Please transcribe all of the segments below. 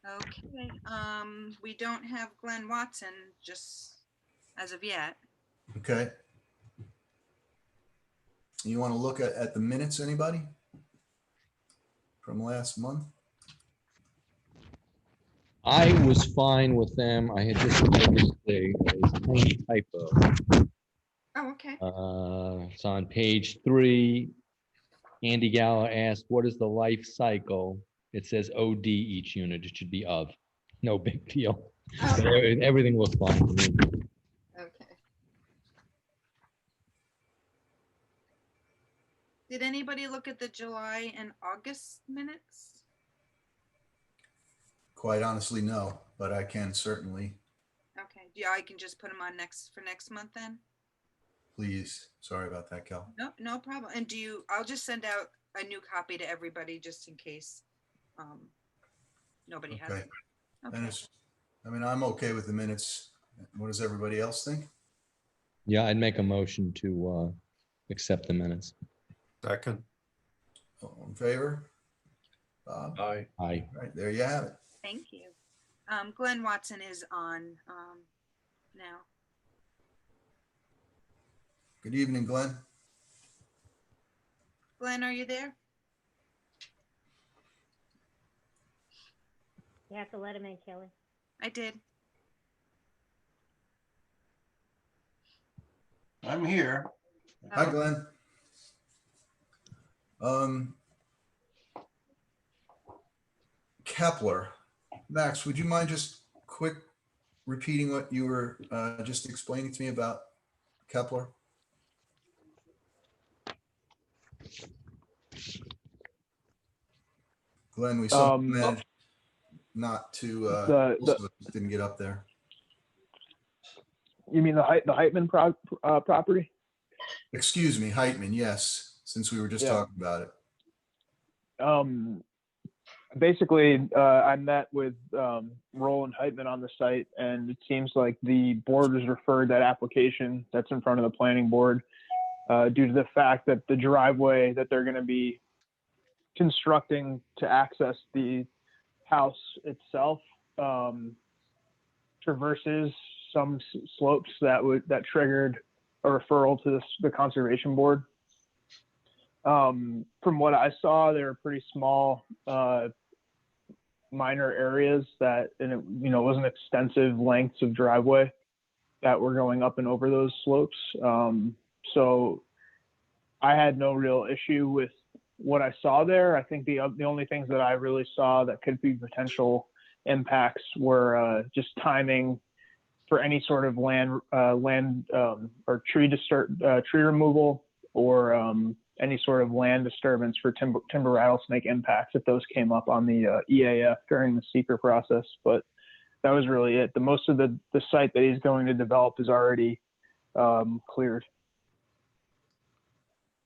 Okay, we don't have Glenn Watson just as of yet. Okay. You want to look at the minutes, anybody? From last month? I was fine with them. I had just noticed a tiny typo. Oh, okay. It's on page 3. Andy Gallo asked, what is the life cycle? It says OD each unit. It should be of. No big deal. Oh, But everything looks fine to me. okay. Did anybody look at the July and August minutes? Quite honestly, no, but I can certainly, Okay, yeah, I can just put them on for next month then? please. Sorry about that, Cal. No, no problem. And I'll just send out a new copy to everybody just in case nobody has Okay. it. Okay. And I mean, I'm okay with the minutes. What does everybody else think? Yeah, I'd make a motion to accept the minutes. Second. All in favor? Bob? Aye. Aye. All right, there you have it. Thank you. Glenn Watson is on now. Good evening, Glenn. Glenn, are you there? You have to let him in, Kelly. I did. I'm here. Hi, Glenn. Kepler. Max, would you mind just quick repeating what you were just explaining to me about Kepler? Glenn, we somehow managed not to, most of us didn't get up there. You mean the Heitman property? Excuse me, Heitman, yes, since we were just talking about it. Basically, I met with Roland Heitman on the site, and it seems like the board has referred that application that's in front of the planning board due to the fact that the driveway that they're going to be constructing to access the house itself traverses some slopes that triggered a referral to the conservation board. From what I saw, they were pretty small, minor areas and it wasn't extensive lengths of driveway that were going up and over those slopes. So I had no real issue with what I saw there. I think the only things that I really saw that could be potential impacts were just timing for any sort of land or tree removal or any sort of land disturbance for timber rattlesnake impacts if those came up on the EAF during the seeker process. But that was really it. The most of the site that he's going to develop is already cleared.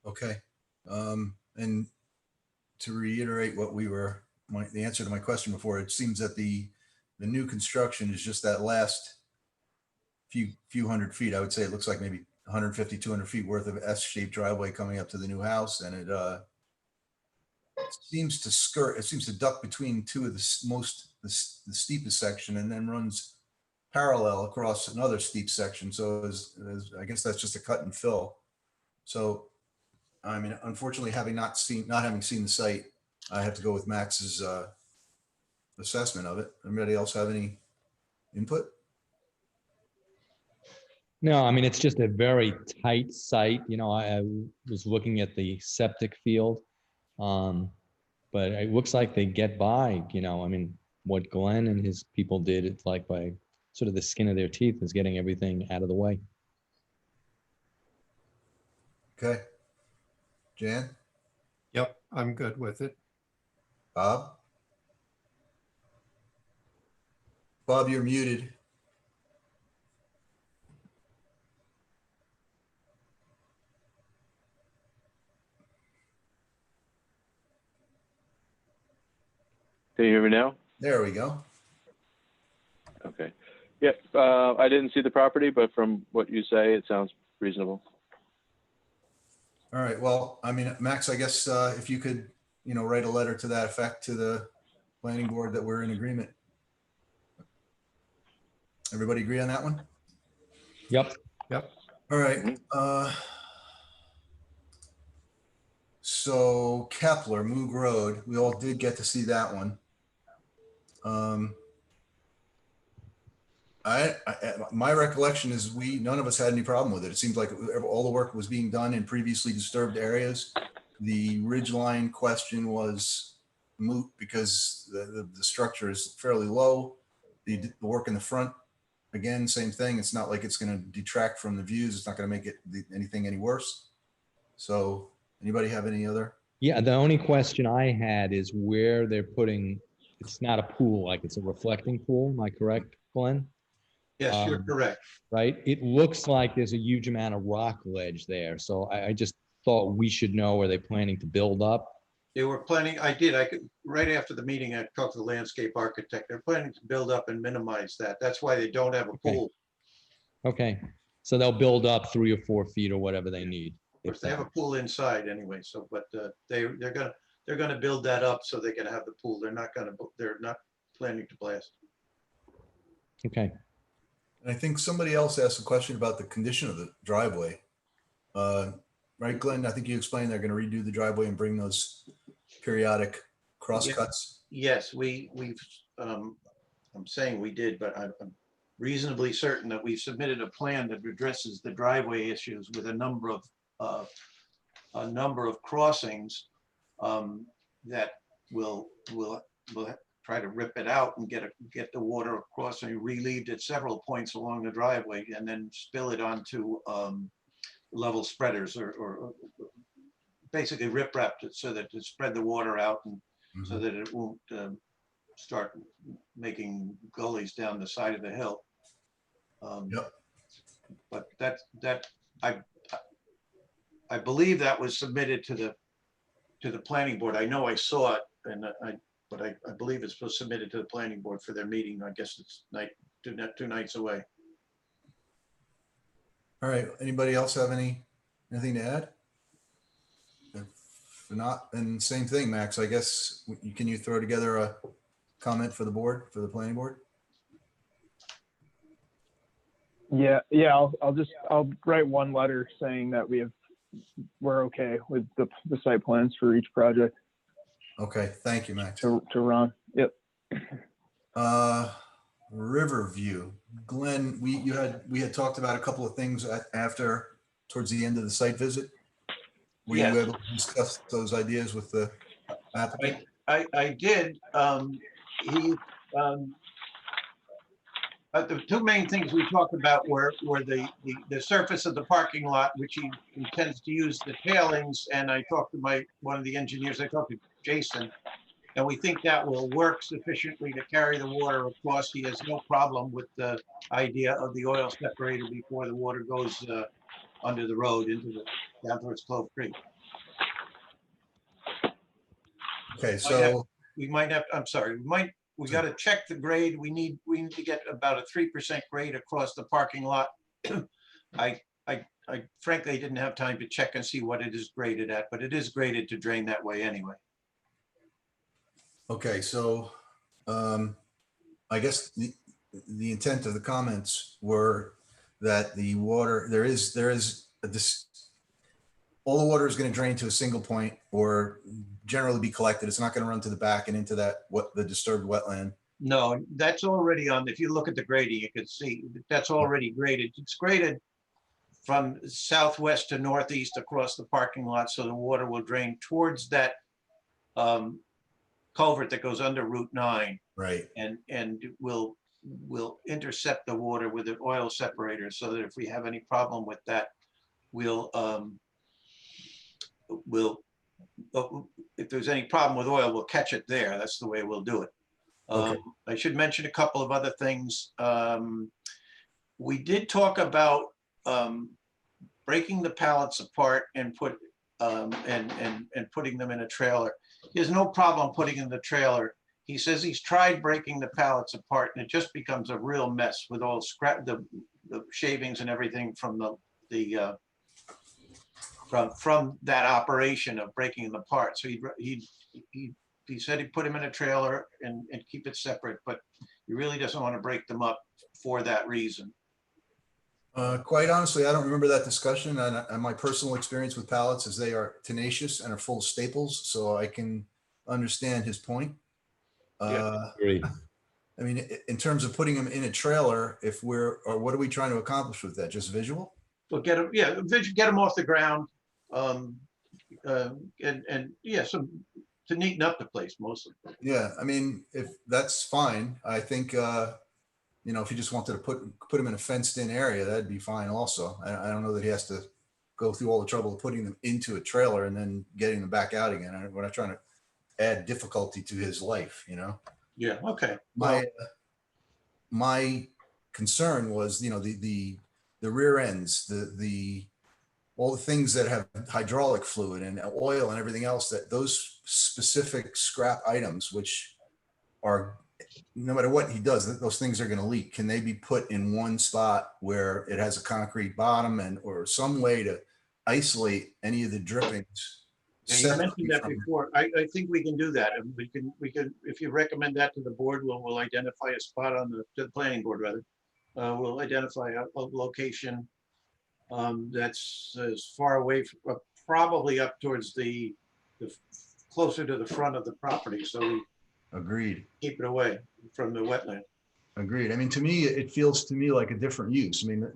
Okay. And to reiterate what the answer to my question before, it seems that the new construction is just that last few hundred feet. I would say it looks like maybe 150, 200 feet worth of S-shaped driveway coming up to the new house. And it seems to duck between two of the steepest section and then runs parallel across another steep section. So I guess that's just a cut and fill. So, I mean, unfortunately, not having seen the site, I have to go with Max's assessment of it. Anybody else have any input? No, I mean, it's just a very tight site. I was looking at the septic field, but it looks like they get by, I mean, what Glenn and his people did, it's like by sort of the skin of their teeth is getting everything out of the way. Okay. Jan? Yep, I'm good with it. Bob? Bob, you're muted. Can you hear me now? There we go. Okay. Yep. I didn't see the property, but from what you say, it sounds reasonable. All right. Well, I mean, Max, I guess if you could, write a letter to that effect to the planning board that we're in agreement Everybody agree on that one? Yep. All right. Mhm. So Kepler, Moog Road, we all did get to see that one. My recollection is none of us had any problem with it. It seems like all the work was being done in previously disturbed areas. The ridgeline question was moot because the structure is fairly low. The work in the front, again, same thing. It's not like it's going to detract from the views. It's not going to make it anything any worse. So anybody have any other? Yeah, the only question I had is where they're putting, it's not a pool, like it's a reflecting pool. Am I correct, Glenn? Yes, you're Um, correct. Right? It looks like there's a huge amount of rock ledge there. So I just thought we should know, are they planning to build up? They were planning, right after the meeting, I talked to the landscape architect. They're planning to build up and minimize that. That's why they don't have a Okay. pool. Okay. So they'll build up 3 or 4 feet or whatever they need. Of course, if they have that. a pool inside anyway, so, but they're gonna build that up so they can have the pool. They're not planning to blast. Okay. And I think somebody else asked a question about the condition of the driveway. Right, Glenn? I think you explained they're going to redo the driveway and bring those periodic cross cuts. Yes, we've, I'm saying we did, but I'm reasonably certain that we've submitted a plan that addresses the driveway issues with a number of crossings that will try to rip it out and get the water across, and relieved at several points along the driveway, and then spill it onto level spreaders or basically rip wrapped it so that to spread the water out and so that it won't start making gullies down the side of the hill. Yep. But I believe that was submitted to the planning board. I know I saw it, but I believe it's supposed to submitted to the planning board for their meeting. I guess it's two nights away. All right. Anybody else have anything to add? If not, then same thing, Max. I guess can you throw together a comment for the board, for the planning board? Yeah, I'll write one letter saying that we're okay with the site plans for each project Okay. Thank you, Max. to Ron. Yep. Riverview, Glenn, we had talked about a couple of things towards the end of the site visit. Were you Yes. able to discuss those ideas with the applicant? I did. The two main things we talked about were the surface of the parking lot, which he intends to use the tailings. And I talked to one of the engineers, I talked to Jason, and we think that will work sufficiently to carry the water across. He has no problem with the idea of the oil separator before the water goes under the road down towards Clove Creek. Okay, so We got to check the grade. We need to get about a 3% grade across the parking lot. I frankly didn't have time to check and see what it is graded at, but it is graded to drain that way anyway. okay, so I guess the intent of the comments were that the water all the water is going to drain to a single point or generally be collected. It's not going to run to the back and into the disturbed wetland. No, that's already on. If you look at the grading, you can see that's already graded. It's graded from southwest to northeast across the parking lot, so the water will drain towards that culvert that goes under Route 9, Right. and will intercept the water with an oil separator, so that if we have any problem with that, if there's any problem with oil, we'll catch it there. That's the way we'll do it. Okay. I should mention a couple of other things. We did talk about breaking the pallets apart and putting them in a trailer. He has no problem putting in the trailer. He says he's tried breaking the pallets apart and it just becomes a real mess with all the shavings and everything from from that operation of breaking them apart. So he said he'd put him in a trailer and keep it separate, but He really doesn't want to break them up for that reason. Quite honestly, I don't remember that discussion, and my personal experience with pallets is they are tenacious and are full of staples, so I can understand his point. Agreed. I mean, in terms of putting them in a trailer, or what are we trying to accomplish with that? Just visual? So get them, yeah, get them off the ground, and yeah, to neaten up the place mostly. Yeah, I mean, if that's fine, I think, you know, if you just wanted to put them in a fenced in area, that'd be fine also. I don't know that he has to go through all the trouble of putting them into a trailer and then getting them back out again. We're not trying to add difficulty to his life, you know? Yeah, okay. My concern was, you know, the rear ends, all the things that have hydraulic fluid and oil and everything else, that those specific scrap items, which are, no matter what he does, those things are going to leak. Can they be put in one spot where it has a concrete bottom or some way to isolate any of the drippings? Yeah, you mentioned that before. I think we can do that. And we can, if you recommend that to the board, we'll identify a spot on to the planning board rather. We'll identify a location that's as far away from, probably up towards the closer to the front of the property. So we Agreed. keep it away from the wetland. Agreed. I mean, to me, it feels to me like a different use. I mean,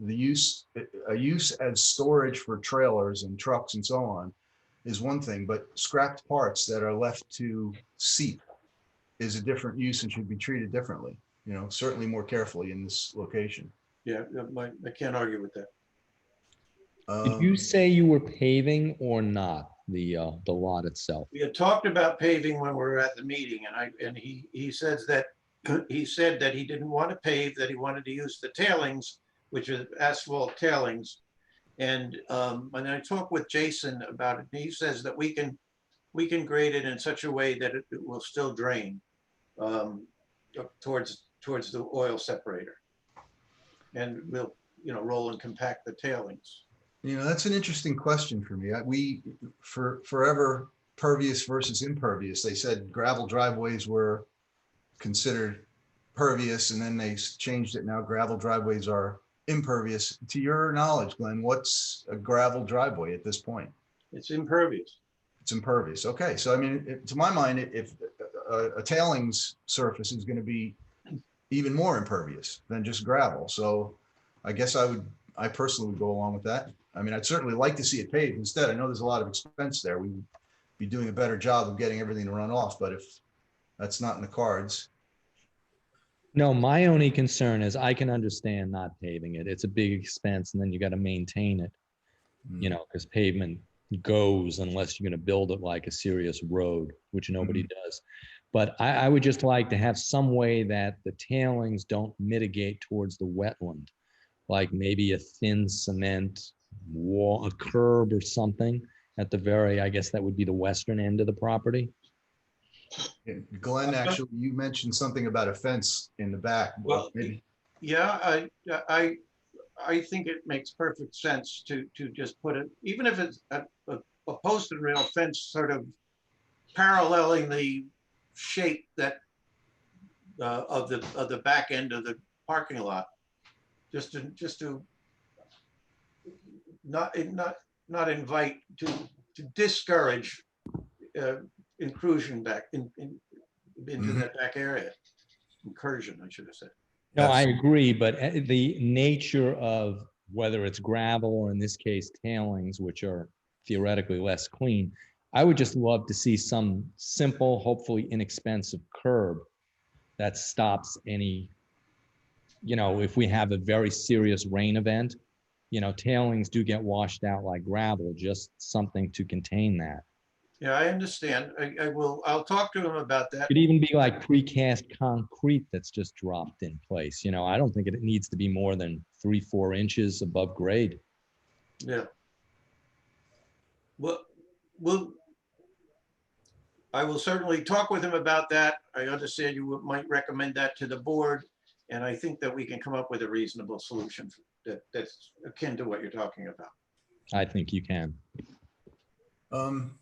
a use as storage for trailers and trucks and so on is one thing, but scrapped parts that are left to seep is a different use and should be treated differently, you know, certainly more carefully in this location. Yeah, I can't argue with that. Did you say you were paving or not the lot itself? We had talked about paving when we were at the meeting, and he says that he said that he didn't want to pave, that he wanted to use the tailings, which is asphalt tailings. And when I talked with Jason about it, he says that we can grade it in such a way that it will still drain up towards the oil separator, and we'll, you know, roll and compact the tailings. You know, that's an interesting question for me. We forever pervious versus impervious. They said gravel driveways were considered pervious, and then they changed it. Now gravel driveways are impervious. To your knowledge, Glenn, what's a gravel driveway at this point? It's impervious. It's impervious. Okay, so I mean, to my mind, if a tailings surface is going to be even more impervious than just gravel, so I guess I personally would go along with that. I mean, I'd certainly like to see it paved instead. I know there's a lot of expense there. We would be doing a better job of getting everything to run off, but if that's not in the cards. No, my only concern is I can understand not paving it. It's a big expense, and then you got to maintain it, you know, because pavement goes unless you're going to build it like a serious road, which nobody does. But I would just like to have some way that the tailings don't mitigate towards the wetland, like maybe a thin cement wall, a curb or something at the very, I guess that would be the western end of the property. Glenn, actually, you mentioned something about a fence in the back. Well, maybe. Yeah, I think it makes perfect sense to just put it, even if it's a post and rail fence sort of paralleling the shape that of the back end of the parking lot, just to not invite, to discourage intrusion back into that back area. Incursion, I should have said. No, I agree, but the nature of whether it's gravel or in this case tailings, which are theoretically less clean, I would just love to see some simple, hopefully inexpensive curb that stops any, you know, if we have a very serious rain event, you know, tailings do get washed out like gravel, just something to contain that. Yeah, I understand. I'll talk to him about that. It could even be like precast concrete that's just dropped in place. You know, I don't think it needs to be more than 3-4 inches above grade. Yeah. Well, I will certainly talk with him about that. I understand you might recommend that to the board, and I think that we can come up with a reasonable solution that's akin to what you're talking about. I think you can.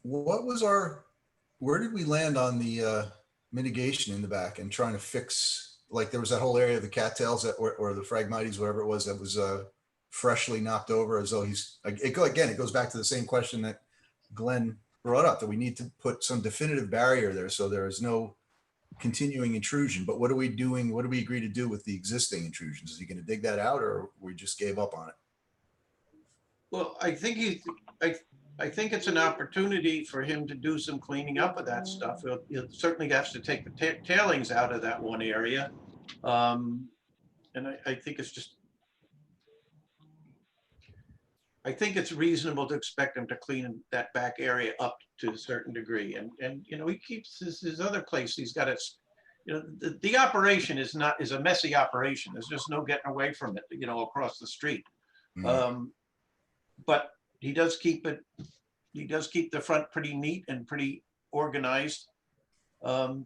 Where did we land on the mitigation in the back and trying to fix like there was that whole area of the cattails that, or the Phragmites, whatever it was, that was freshly knocked over, as though it goes back to the same question that Glenn brought up, that we need to put some definitive barrier there so there is no continuing intrusion. But what are we doing? What do we agree to do with the existing intrusions? Is he going to dig that out, or we just gave up on it? Well, I think I think it's an opportunity for him to do some cleaning up of that stuff. He'll certainly has to take the tailings out of that one area. And I think it's just, I think it's reasonable to expect him to clean that back area up to a certain degree. And you know, he keeps his other place, he's got it, you know, the operation is a messy operation. There's just no getting away from it, you know, across the street. But he does keep the front pretty neat and pretty organized, over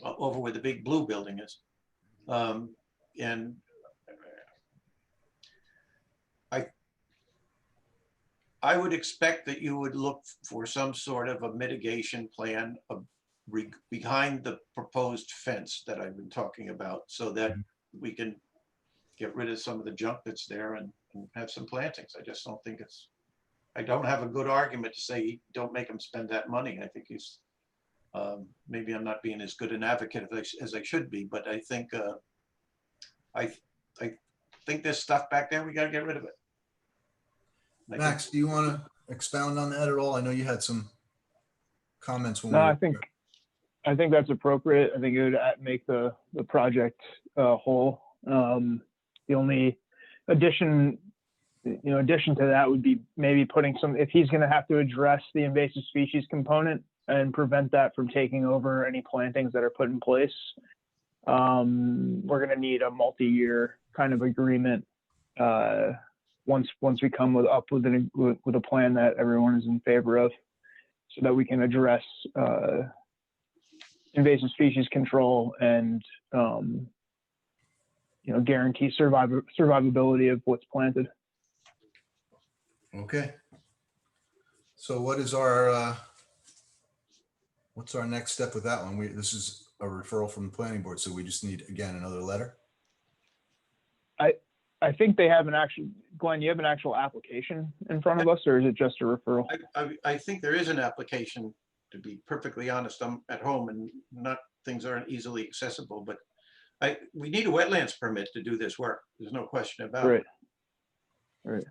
where the big blue building is. And I would expect that you would look for some sort of a mitigation plan behind the proposed fence that I've been talking about, so that we can get rid of some of the junk that's there and have some plantings. I just don't think I don't have a good argument to say don't make him spend that money. I think he's, maybe I'm not being as good an advocate as I should be, but I think I think there's stuff back there, we gotta get rid of it. Max, do you want to expound on that at all? I know you had some comments. No, I think that's appropriate. I think it would make the project whole. The only addition to that would be maybe putting some, if he's going to have to address the invasive species component and prevent that from taking over any plantings that are put in place, we're going to need a multi-year kind of agreement once we come up with a plan that everyone is in favor of, so that we can address invasive species control and guarantee survivability of what's planted. Okay. So what is our what's our next step with that one? This is a referral from the planning board, so we just need, again, another letter. I think they have Glenn, you have an actual application in front of us, or is it just a referral? I think there is an application, to be perfectly honest. I'm at home and things aren't easily accessible, but we need a wetlands permit to do this work. There's no question about it. Right.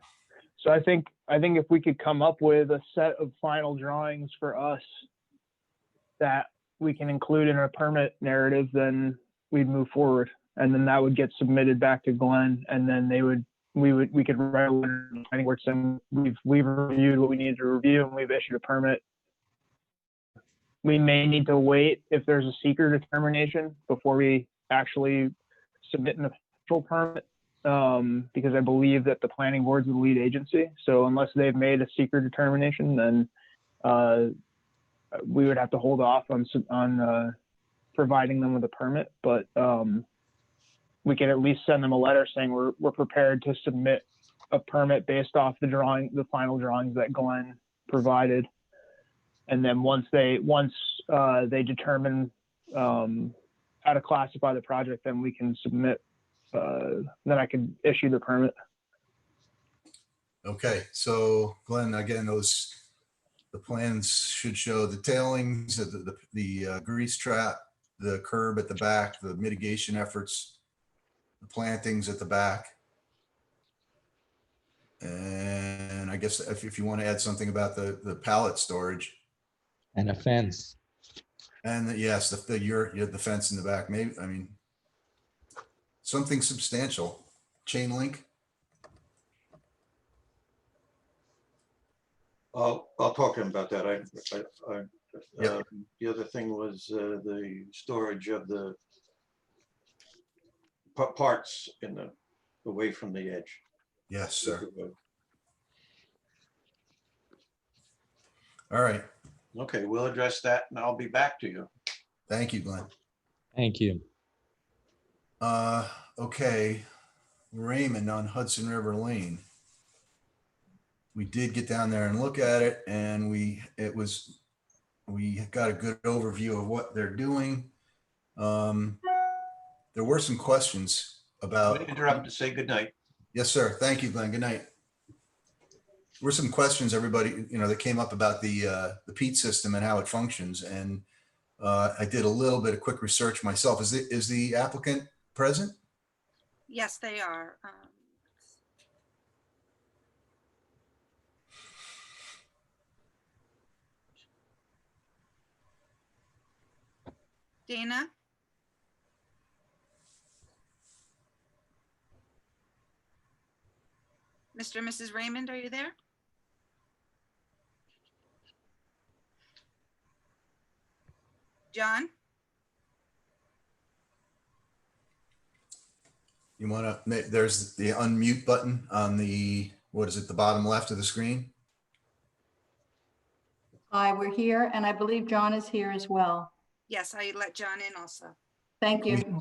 So I think if we could come up with a set of final drawings for us that we can include in our permit narrative, then we'd move forward. And then that would get submitted back to Glenn, and then we could write a letter to the planning board saying we've reviewed what we needed to review and we've issued a permit. We may need to wait if there's a seeker determination before we actually submit an official permit, because I believe that the planning board's the lead agency. So unless they've made a seeker determination, then we would have to hold off on providing them with a permit. But we can at least send them a letter saying we're prepared to submit a permit based off the final drawings that Glenn provided. And then once they determine how to classify the project, then we can submit, then I can issue the permit. Okay, so Glenn, again, the plans should show the tailings, the grease trap, the curb at the back, the mitigation efforts, the plantings at the back. And I guess if you want to add something about the pallet storage. And a fence. And yes, the fence in the back, maybe, I mean, something substantial, chain link. I'll talk to him about that. Yep. The other thing was the storage of the parts away from the edge. Yes, sir. All right. Okay, we'll address that and I'll be back to you. Thank you, Glenn. Thank you. Okay, Raymond on Hudson River Lane. We did get down there and look at it, and we got a good overview of what they're doing. there were some questions about. Interrupt to say goodnight. Yes, sir. Thank you, Glenn. Good night. There were some questions, everybody, that came up about the Peat system and how it functions. And I did a little bit of quick research myself. Is the applicant present? Yes, they are. Dana? Mr. and Mrs. Raymond, are you there? John? You want to, there's the unmute button on the, what is it, the bottom left of the screen? Hi, we're here, and I believe John is here as well. Yes, I let John in also. Thank you.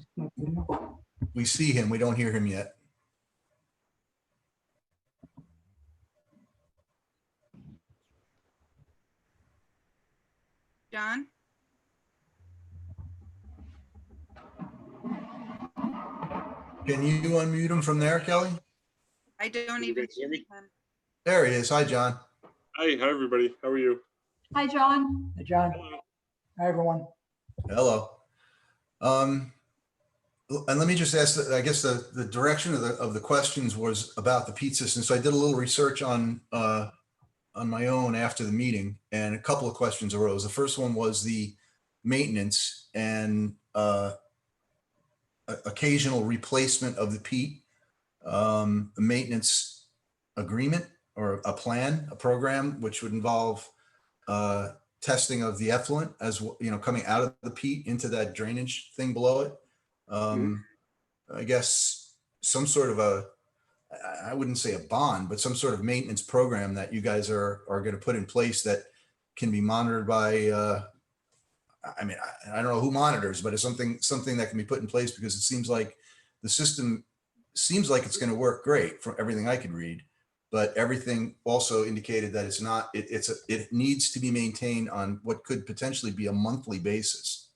We see him. We don't hear him yet. John? Can you unmute him from there, Kelly? I don't even see him. There he is. Hi, John. Hi, everybody. How are you? Hi, John. Hey, John. Hi, everyone. Hello. And let me just ask, I guess the direction of the questions was about the Peat system. So I did a little research on my own after the meeting, and a couple of questions arose. The first one was the maintenance and occasional replacement of the peat, a maintenance agreement or a plan, a program, which would involve testing of the effluent as coming out of the peat into that drainage thing below it. I guess some sort of I wouldn't say a bond, but some sort of maintenance program that you guys are going to put in place that can be monitored by, I mean, I don't know who monitors, but it's something that can be put in place, because it seems like the system seems like it's going to work great from everything I could read, but everything also indicated that it's not, it needs to be maintained on what could potentially be a monthly basis.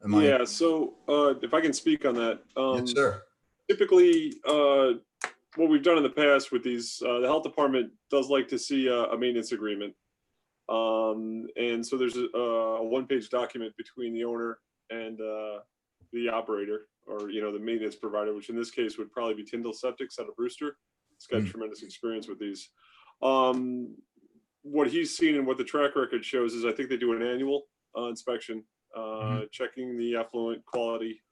Yeah, so if I can speak on that. Yes, sir. Typically, what we've done in the past with these, the health department does like to see a maintenance agreement. And so there's a one-page document between the owner and the operator, or the maintenance provider, which in this case would probably be Tyndall Septics out of Brewster. It's got tremendous experience with these. What he's seen and what the track record shows is I think they do an annual inspection, checking the effluent quality,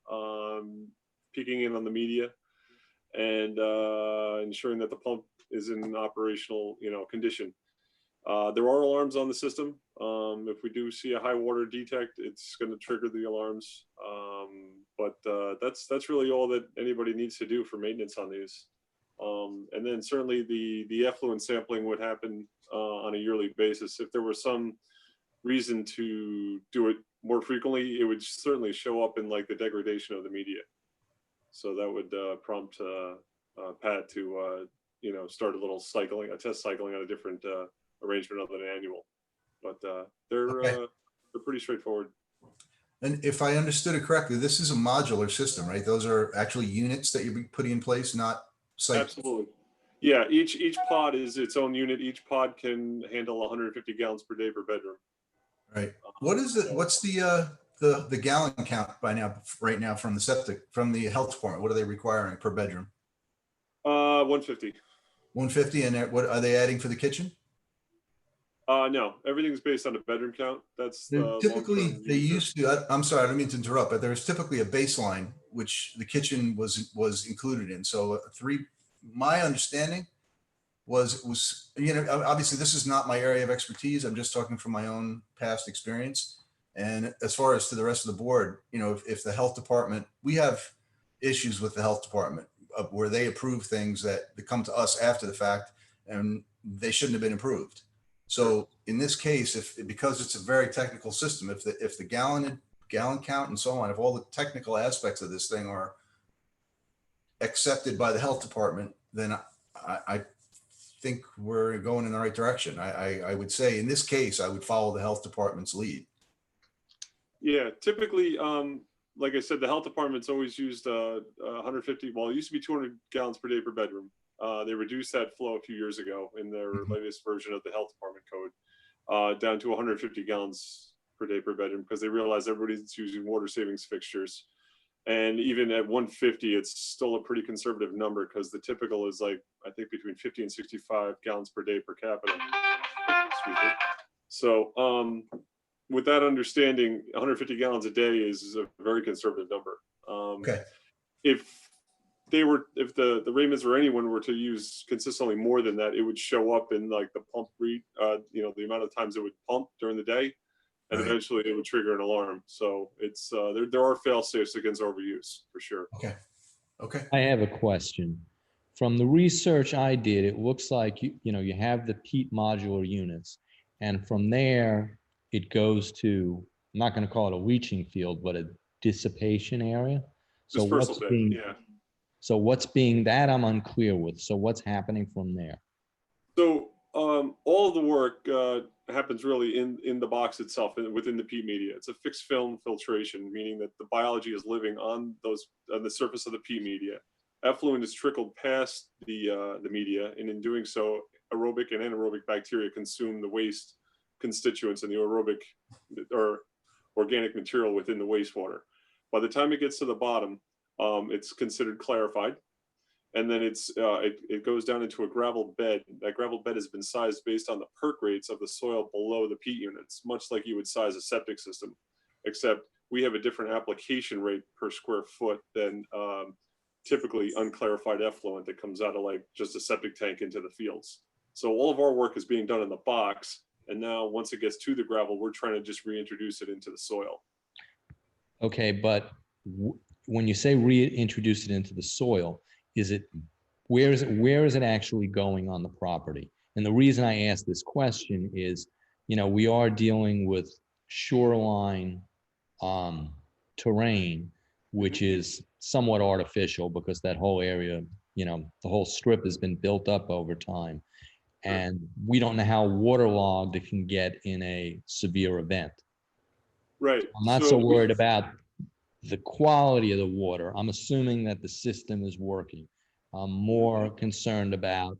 peeking in on the media, and ensuring that the pump is in operational condition. There are alarms on the system. If we do see a high water detect, it's going to trigger the alarms. But that's really all that anybody needs to do for maintenance on these. And then certainly the effluent sampling would happen on a yearly basis. If there was some reason to do it more frequently, it would certainly show up in like the degradation of the media. So that would prompt Pat to start a test cycling on a different arrangement other than annual. But they're pretty straightforward. And if I understood it correctly, this is a modular system, right? Those are actually units that you're putting in place, not sites. Absolutely. Yeah, each pod is its own unit. Each pod can handle 150 gallons per day per bedroom. Right. What is it? What's the gallon count right now from the health department? What are they requiring per bedroom? 150. 150, and what are they adding for the kitchen? No, everything's based on a bedroom count. That's typically they used to. I'm sorry, I don't mean to interrupt, but there's typically a baseline which the kitchen was included in. So my understanding was obviously this is not my area of expertise. I'm just talking from my own past experience. And as far as to the rest of the board, if the health department, we have issues with the health department where they approve things that come to us after the fact, and they shouldn't have been approved. So in this case, because it's a very technical system, if the gallon count and so on, if all the technical aspects of this thing are accepted by the health department, then I think we're going in the right direction. I would say in this case, I would follow the health department's lead. Yeah, typically like I said, the health department's always used 150, well, it used to be 200 gallons per day per bedroom. They reduced that flow a few years ago in their latest version of the health department code, down to 150 gallons per day per bedroom, because they realized everybody's using water savings fixtures. And even at 150, it's still a pretty conservative number, because the typical is like, I think between 50 and 65 gallons per day per capita. Excuse me. So with that understanding, 150 gallons a day is a very conservative number. Okay. If the Raymonds or anyone were to use consistently more than that, it would show up in like the pump read, the amount of times it would pump during the day, and Right. eventually it would trigger an alarm. So it's there are fail safes against overuse for sure. Okay. Okay. I have a question. From the research I did, it looks like you have the Peat modular units, and from there it goes to, I'm not going to call it a leaching field, but a dissipation area. So Dispersal what's bin, yeah. So what's being, that I'm unclear with. So what's happening from there? So all of the work happens really in the box itself, within the peat media. It's a fixed film filtration, meaning that the biology is living on the surface of the peat media. Effluent is trickled past the media, and in doing so, aerobic and anaerobic bacteria consume the waste constituents and the aerobic or organic material within the wastewater. By the time it gets to the bottom, it's considered clarified, and then it goes down into a gravel bed. That gravel bed has been sized based on the perk rates of the soil below the peat units, much like you would size a septic system, except we have a different application rate per square foot than typically unclarified effluent that comes out of like just a septic tank into the fields. So all of our work is being done in the box, and now once it gets to the gravel, we're trying to just reintroduce it into the soil. Okay, but when you say reintroduce it into the soil, where is it actually going on the property? And the reason I ask this question is, we are dealing with shoreline terrain, which is somewhat artificial because that whole area, the whole strip has been built up over time. And we don't know how waterlogged it can get in a severe event. Right. I'm not so worried about the quality of the water. I'm assuming that the system is working. I'm more concerned about,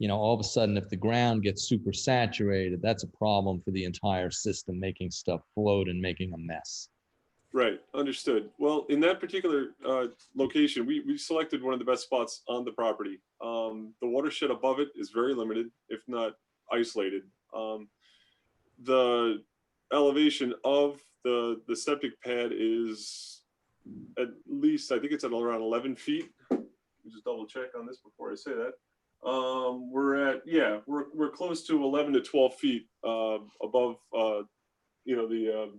all of a sudden, if the ground gets super saturated, that's a problem for the entire system, making stuff float and making a mess. Right, understood. Well, in that particular location, we selected one of the best spots on the property. The watershed above it is very limited, if not isolated. The elevation of the septic pad is at least, I think it's at around 11 feet. Let me just double check on this before I say that. We're close to 11 to 12 feet above, the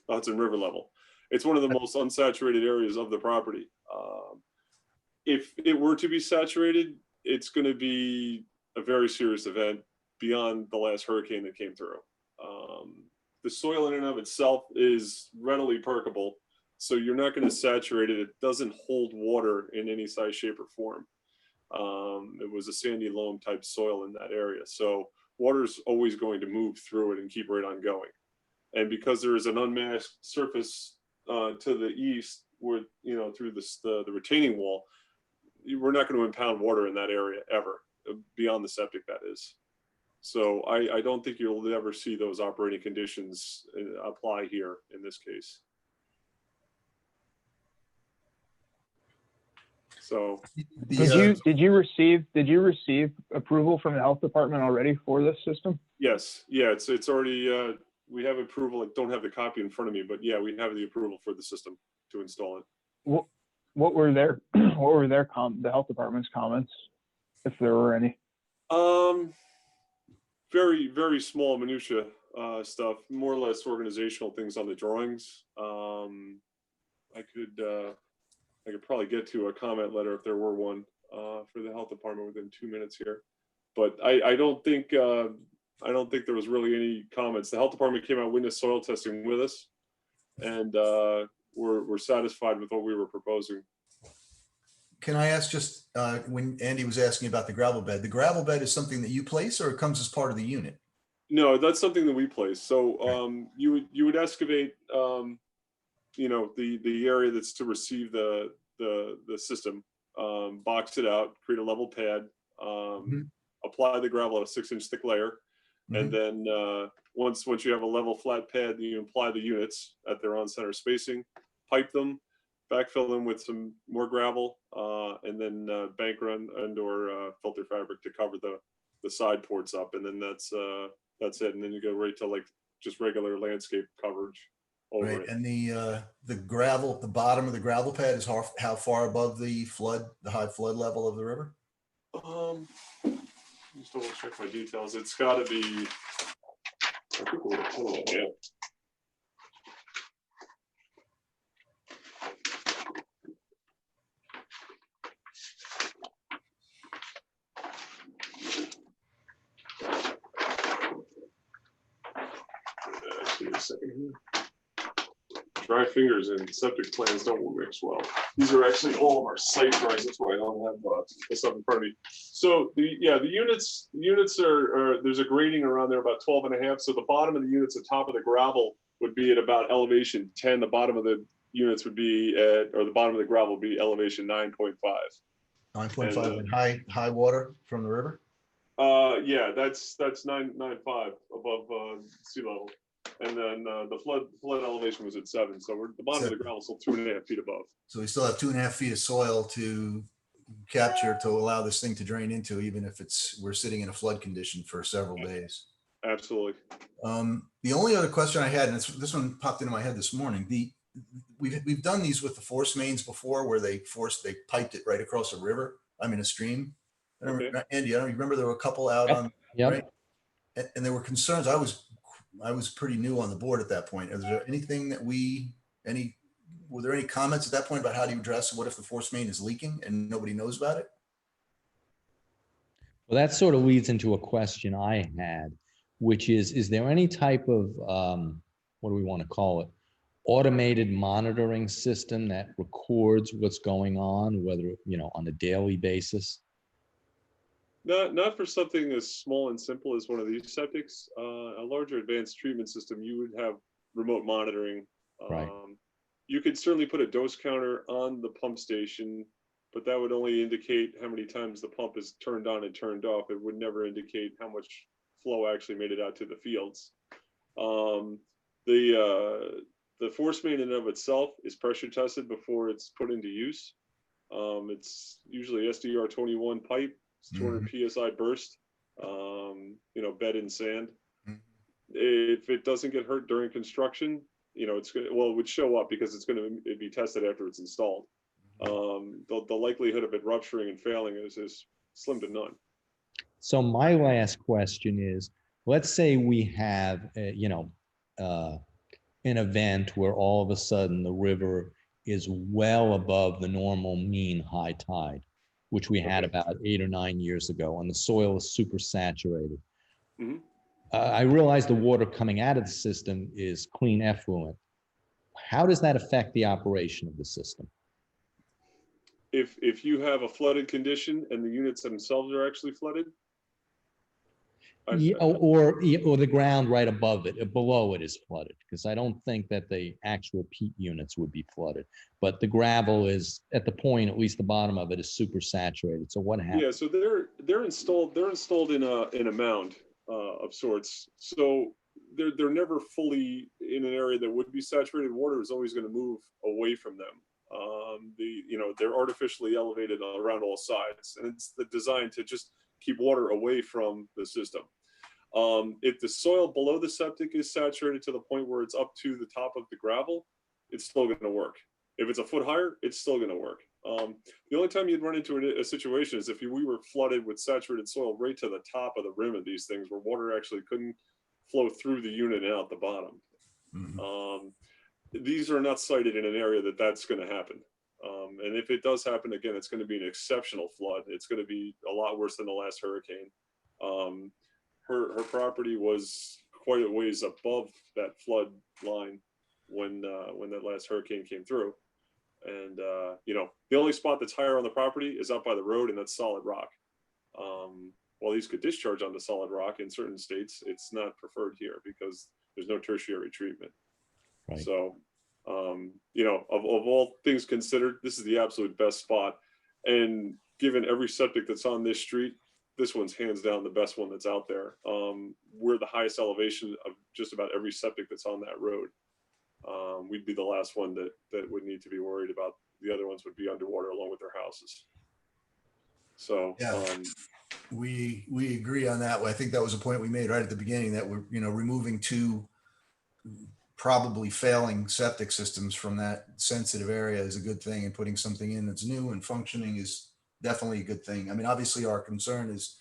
Hudson River level. It's one of the most unsaturated areas of the property. If it were to be saturated, it's going to be a very serious event beyond the last hurricane that came through. The soil in and of itself is readily perkable, so you're not going to saturate it. It doesn't hold water in any size, shape, or form. It was a sandy loam type soil in that area, so water's always going to move through it and keep right on going. And because there is an unmasked surface to the east, with through the retaining wall, we're not going to impound water in that area ever, beyond the septic, that is. So I don't think you'll ever see those operating conditions apply here in this case. So Did you receive approval from the health department already for this system? yes, yeah, it's already we have approval. I don't have the copy in front of me, but yeah, we have the approval for the system to install it. What were the health department's comments, if there were any? Very, very small minutia stuff, more or less organizational things on the drawings. I could probably get to a comment letter if there were one for the health department within 2 minutes here, but I don't think there was really any comments. The health department came out witness soil testing with us, and we're satisfied with what we were proposing. Can I ask just when Andy was asking about the gravel bed is something that you place, or it comes as part of the unit? No, that's something that we place. So you would excavate, the area that's to receive the system, box it out, create a level pad, apply the gravel at a 6-inch thick layer, and then once you have a level flat pad, you apply the units at their on-center spacing, pipe them, backfill them with some more gravel, and then bank run and/or filter fabric to cover the side ports up, and then that's it. And then you go right to like just regular landscape coverage over Right, it. and the gravel, the bottom of the gravel pad is how far above the high flood level of the river? Just double check my details. It's got to be. I think we're pulling it, yeah. Give me a second here. Dry fingers and septic plans don't mix well. These are actually all of our site drawings. That's why I don't have the stuff in front of me. So the units are there's a grading around there about 12.5. So the bottom of the units, the top of the gravel would be at about elevation 10. The bottom of the units would be the bottom of the gravel would be elevation 9.5. 9.5 and high water from the river? Yeah, that's 9.5 above sea level. And then the flood elevation was at 7. So the bottom of the gravel is still 2.5 feet above. So we still have 2.5 feet of soil to capture to allow this thing to drain into, even if we're sitting in a flood condition for several days. Absolutely. The only other question I had, and this one popped into my head this morning, we've done these with the force mains before, where they piped it right across a river. A stream. Okay. Andy, I don't remember there were a couple out on, right? And there were concerns. I was pretty new on the board at that point. Is there anything that were there any comments at that point about how do you address what if the force main is leaking and nobody knows about it? Well, that sort of leads into a question I had, which is there any type of, what do we want to call it? Automated monitoring system that records what's going on, whether, on a daily basis? Not for something as small and simple as one of these septics. A larger advanced treatment system, you would have remote monitoring. Right. You could certainly put a dose counter on the pump station, but that would only indicate how many times the pump is turned on and turned off. It would never indicate how much flow actually made it out to the fields. The force main in and of itself is pressure tested before it's put into use. It's usually SDR 21 pipe. It's 200 PSI burst, bed in sand. If it doesn't get hurt during construction, it would show up because it's going to be tested after it's installed. The likelihood of it rupturing and failing is slim to none. So my last question is, let's say we have, an event where all of a sudden the river is well above the normal mean high tide, which we had about 8 or 9 years ago, and the soil is super saturated. I realize the water coming out of the system is clean effluent. How does that affect the operation of the system? If you have a flooded condition and the units themselves are actually flooded? Or the ground right above it, below it is flooded, because I don't think that the actual peat units would be flooded, but the gravel is at the point, at least the bottom of it is super saturated. So what happens? Yeah, so they're installed in a mound of sorts. So they're never fully in an area that would be saturated. Water is always going to move away from them. They're artificially elevated around all sides, and it's the design to just keep water away from the system. If the soil below the septic is saturated to the point where it's up to the top of the gravel, it's still going to work. If it's a foot higher, it's still going to work. The only time you'd run into a situation is if we were flooded with saturated soil right to the top of the rim of these things, where water actually couldn't flow through the unit and out the bottom. These are not sited in an area that's going to happen. And if it does happen, again, it's going to be an exceptional flood. It's going to be a lot worse than the last hurricane. Her property was quite a ways above that flood line when that last hurricane came through. And, the only spot that's higher on the property is out by the road, and that's solid rock. While these could discharge onto solid rock in certain states, it's not preferred here because there's no tertiary treatment. Right. So You know, of all things considered, this is the absolute best spot. And given every septic that's on this street, this one's hands down the best one that's out there. We're the highest elevation of just about every septic that's on that road. We'd be the last one that would need to be worried about. The other ones would be underwater along with their houses. So Yeah. We agree on that. I think that was a point we made right at the beginning, that we're, you know, removing 2 probably failing septic systems from that sensitive area is a good thing, and putting something in that's new and functioning is definitely a good thing. I mean, obviously our concern is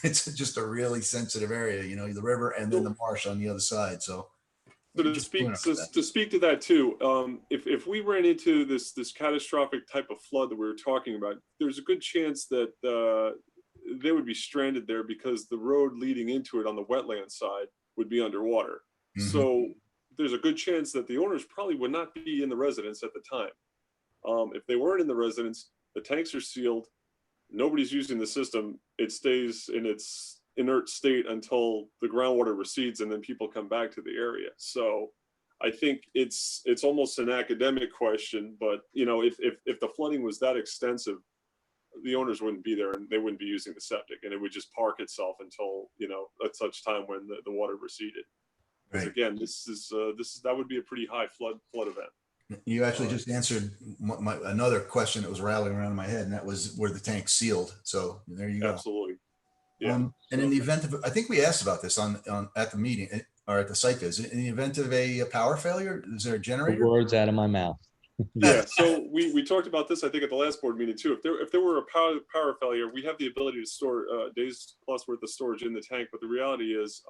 it's just a really sensitive area, you know, the river and then the marsh on the other side. So to speak to that too, if we ran into this catastrophic type of flood that we were talking about, there's a good chance that they would be stranded there because the road leading into it on the wetland side would be underwater. Mhm. So there's a good chance that the owners probably would not be in the residence at the time. If they weren't in the residence, the tanks are sealed, nobody's using the system, it stays in its inert state until the groundwater recedes and then people come back to the area. So I think it's almost an academic question, but you know, if the flooding was that extensive, the owners wouldn't be there and they wouldn't be using the septic, and it would just park itself until, you know, at such time when the water receded. Because Right. again, that would be a pretty high flood event. You actually just answered another question that was rattling around in my head, and that was, were the tanks sealed? So there you go. Absolutely. Yeah. And in the event of, I think we asked about this on at the meeting or at the site visit, in the event of a power failure, is there a The generator? words out of my mouth. Yeah, so we talked about this, I think, at the last board meeting too. If there were a power failure, we have the ability to store days plus worth of storage in the tank. But the reality is,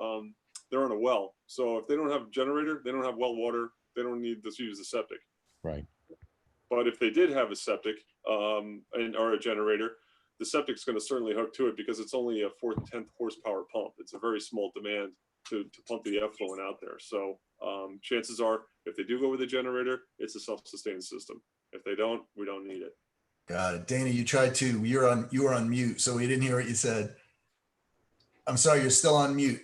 they're on a well. So if they don't have a generator, they don't have well water, they don't need to use the septic. Right. But if they did have a septic or a generator, the septic's going to certainly hook to it because it's only a 4th, 10th horsepower pump. It's a very small demand to pump the effluent out there. So chances are, if they do go with a generator, it's a self-sustained system. If they don't, we don't need it. Got it. Dana, you tried to, you were on mute, so we didn't hear what you said. I'm sorry, you're still on mute.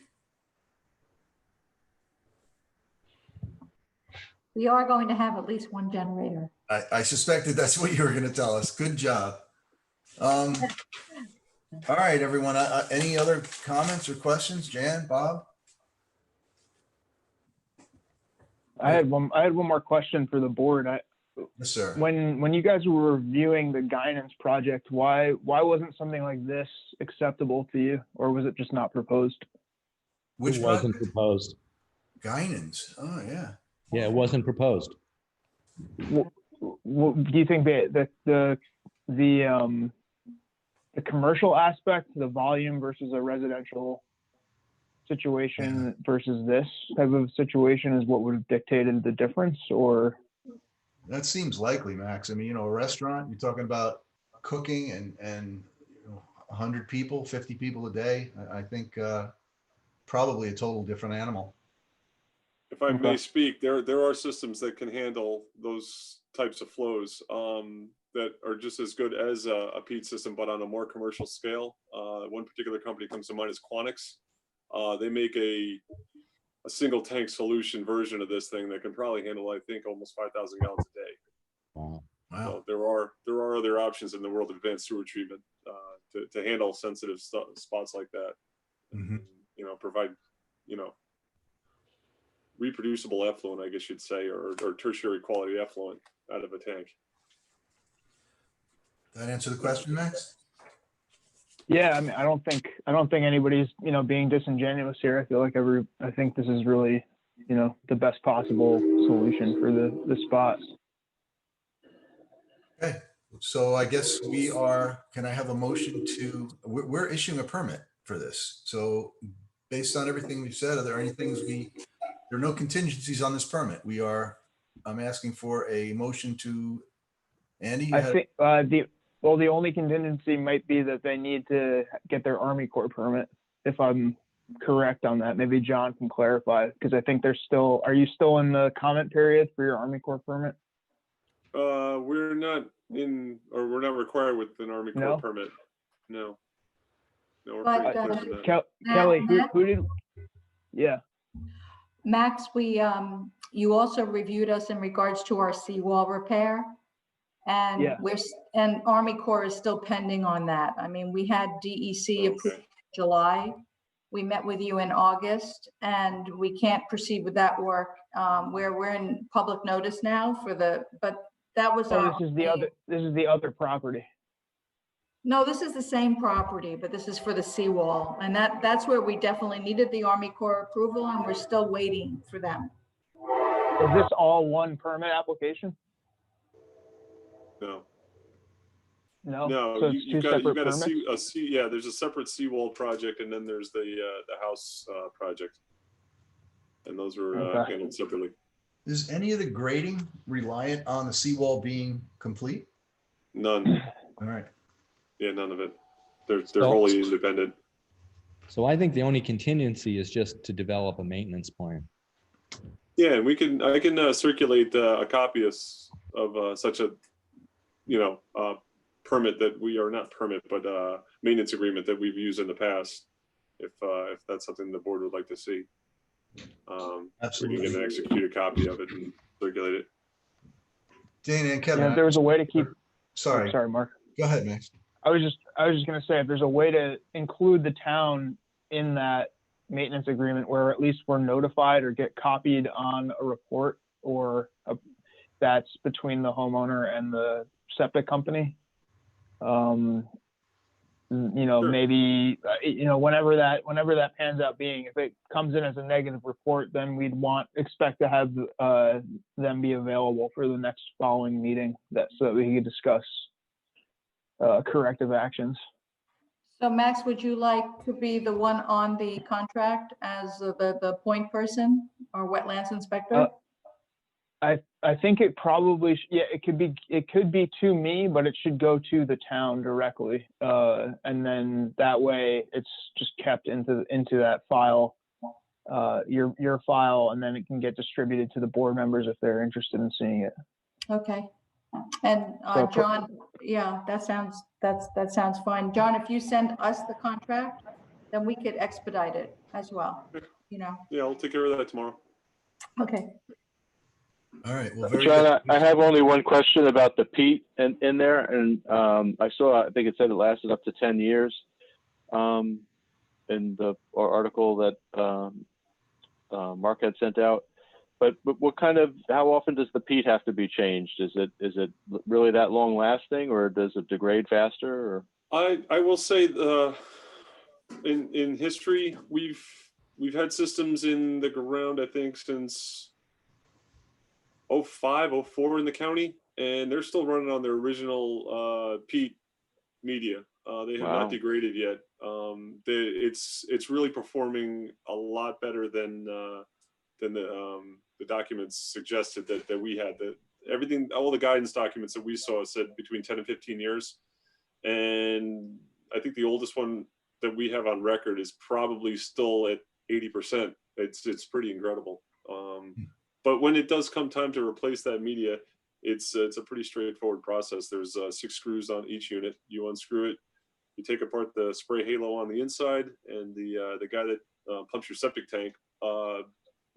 We are going to have at least 1 generator. I suspected that's what you were going to tell us. Good job. All right, everyone. Any other comments or questions? Jan, Bob? I had one more question for the board. Yes, sir. When you guys were reviewing the Guinance project, why wasn't something like this acceptable to you, or was it just not proposed? Which It wasn't project? proposed. Guinance. Oh, yeah. Yeah, it wasn't proposed. Do you think that the commercial aspect, the volume versus a residential situation versus this type of situation is what would have dictated the difference, or? That seems likely, Max. I mean, you know, a restaurant, you're talking about cooking and 100 people, 50 people a day. I think probably a total different animal. If I may speak, there are systems that can handle those types of flows that are just as good as a Peat system, but on a more commercial scale. One particular company comes to mind is Quanix. They make a single tank solution version of this thing that can probably handle, I think, almost 5,000 gallons a day. Wow. Wow. So there are other options in the world of advanced sewer treatment to handle sensitive spots like that. Mm-hmm. You know, provide, you know, reproducible effluent, I guess you'd say, or tertiary quality effluent out of a tank. That answer the question, Max? Yeah, I mean, I don't think anybody's, you know, being disingenuous here. I feel like I think this is really, you know, the best possible solution for the spot. Okay, so I guess can I have a motion we're issuing a permit for this. So based on everything we've said, are there any things there are no contingencies on this permit. I'm asking for a motion to, Andy? I think the only contingency might be that they need to get their Army Corps permit, if I'm correct on that. Maybe John can clarify, because I think are you still in the comment period for your Army Corps permit? We're not required with an Army Corps permit. No. No, we're But, pretty clear on that. Kelly, who did? Yeah. Max, we You also reviewed us in regards to our seawall repair. And Yeah. and Army Corps is still pending on that. I mean, we had DEC approved in July. We met with you in August, and we can't proceed with that work. We're in public notice now but that was So our. this is the other property. No, this is the same property, but this is for the seawall. And that's where we definitely needed the Army Corps approval, and we're still waiting for them. Is this all one permit application? No. No. No, So it's two separate permits. Yeah, there's a separate seawall project, and then there's the house project, and those were Okay. handled separately. Is any of the grading reliant on the seawall being complete? None. All right. Yeah, none of it. They're So- wholly independent. So I think the only contingency is just to develop a maintenance plan. Yeah, and I can circulate a copy of such a, permit that we are not permit, but maintenance agreement that we've used in the past. If that's something the board would like to see, we Absolutely. can get an executed copy of it and circulate it. Dana and Kevin. Yeah, if there was a way to keep. Sorry. Sorry, Mark. Go ahead, Max. I was just gonna say, if there's a way to include the town in that maintenance agreement, where at least we're notified or get copied on a report, or that's between the homeowner and the septic company. Sure. Maybe whenever that pans out being, if it comes in as a negative report, then we'd expect to have them be available for the next following meeting, so that we could discuss corrective actions. So Max, would you like to be the one on the contract as the point person or wetlands inspector? I think it probably, it could be to me, but it should go to the town directly. And then that way it's just kept into that file, your file, and then it can get distributed to the board members if they're interested in seeing it. Okay. And So John, yeah, that sounds fine. John, if you send us the contract, then we could expedite it as well, Yeah, I'll take care of that tomorrow. Okay. All right. Well, very John, good. I have only one question about the peat in there, and I think it said it lasted up to 10 years in the article that Mark had sent out. But what how often does the peat have to be changed? Is it really that long lasting, or does it degrade faster? Or? I will say in history we've had systems in the ground, I think, since 05, 04 in the county, and they're still running on their original peat media. They have not degraded yet. It's really performing a lot better than the documents suggested that we had. Everything, all the guidance documents that we saw said between 10 and 15 years. And I think the oldest one that we have on record is probably still at 80%. It's pretty incredible. But when it does come time to replace that media, it's a pretty straightforward process. There's 6 screws on each unit. You unscrew it, you take apart the spray halo on the inside, and the guy that pumps your septic tank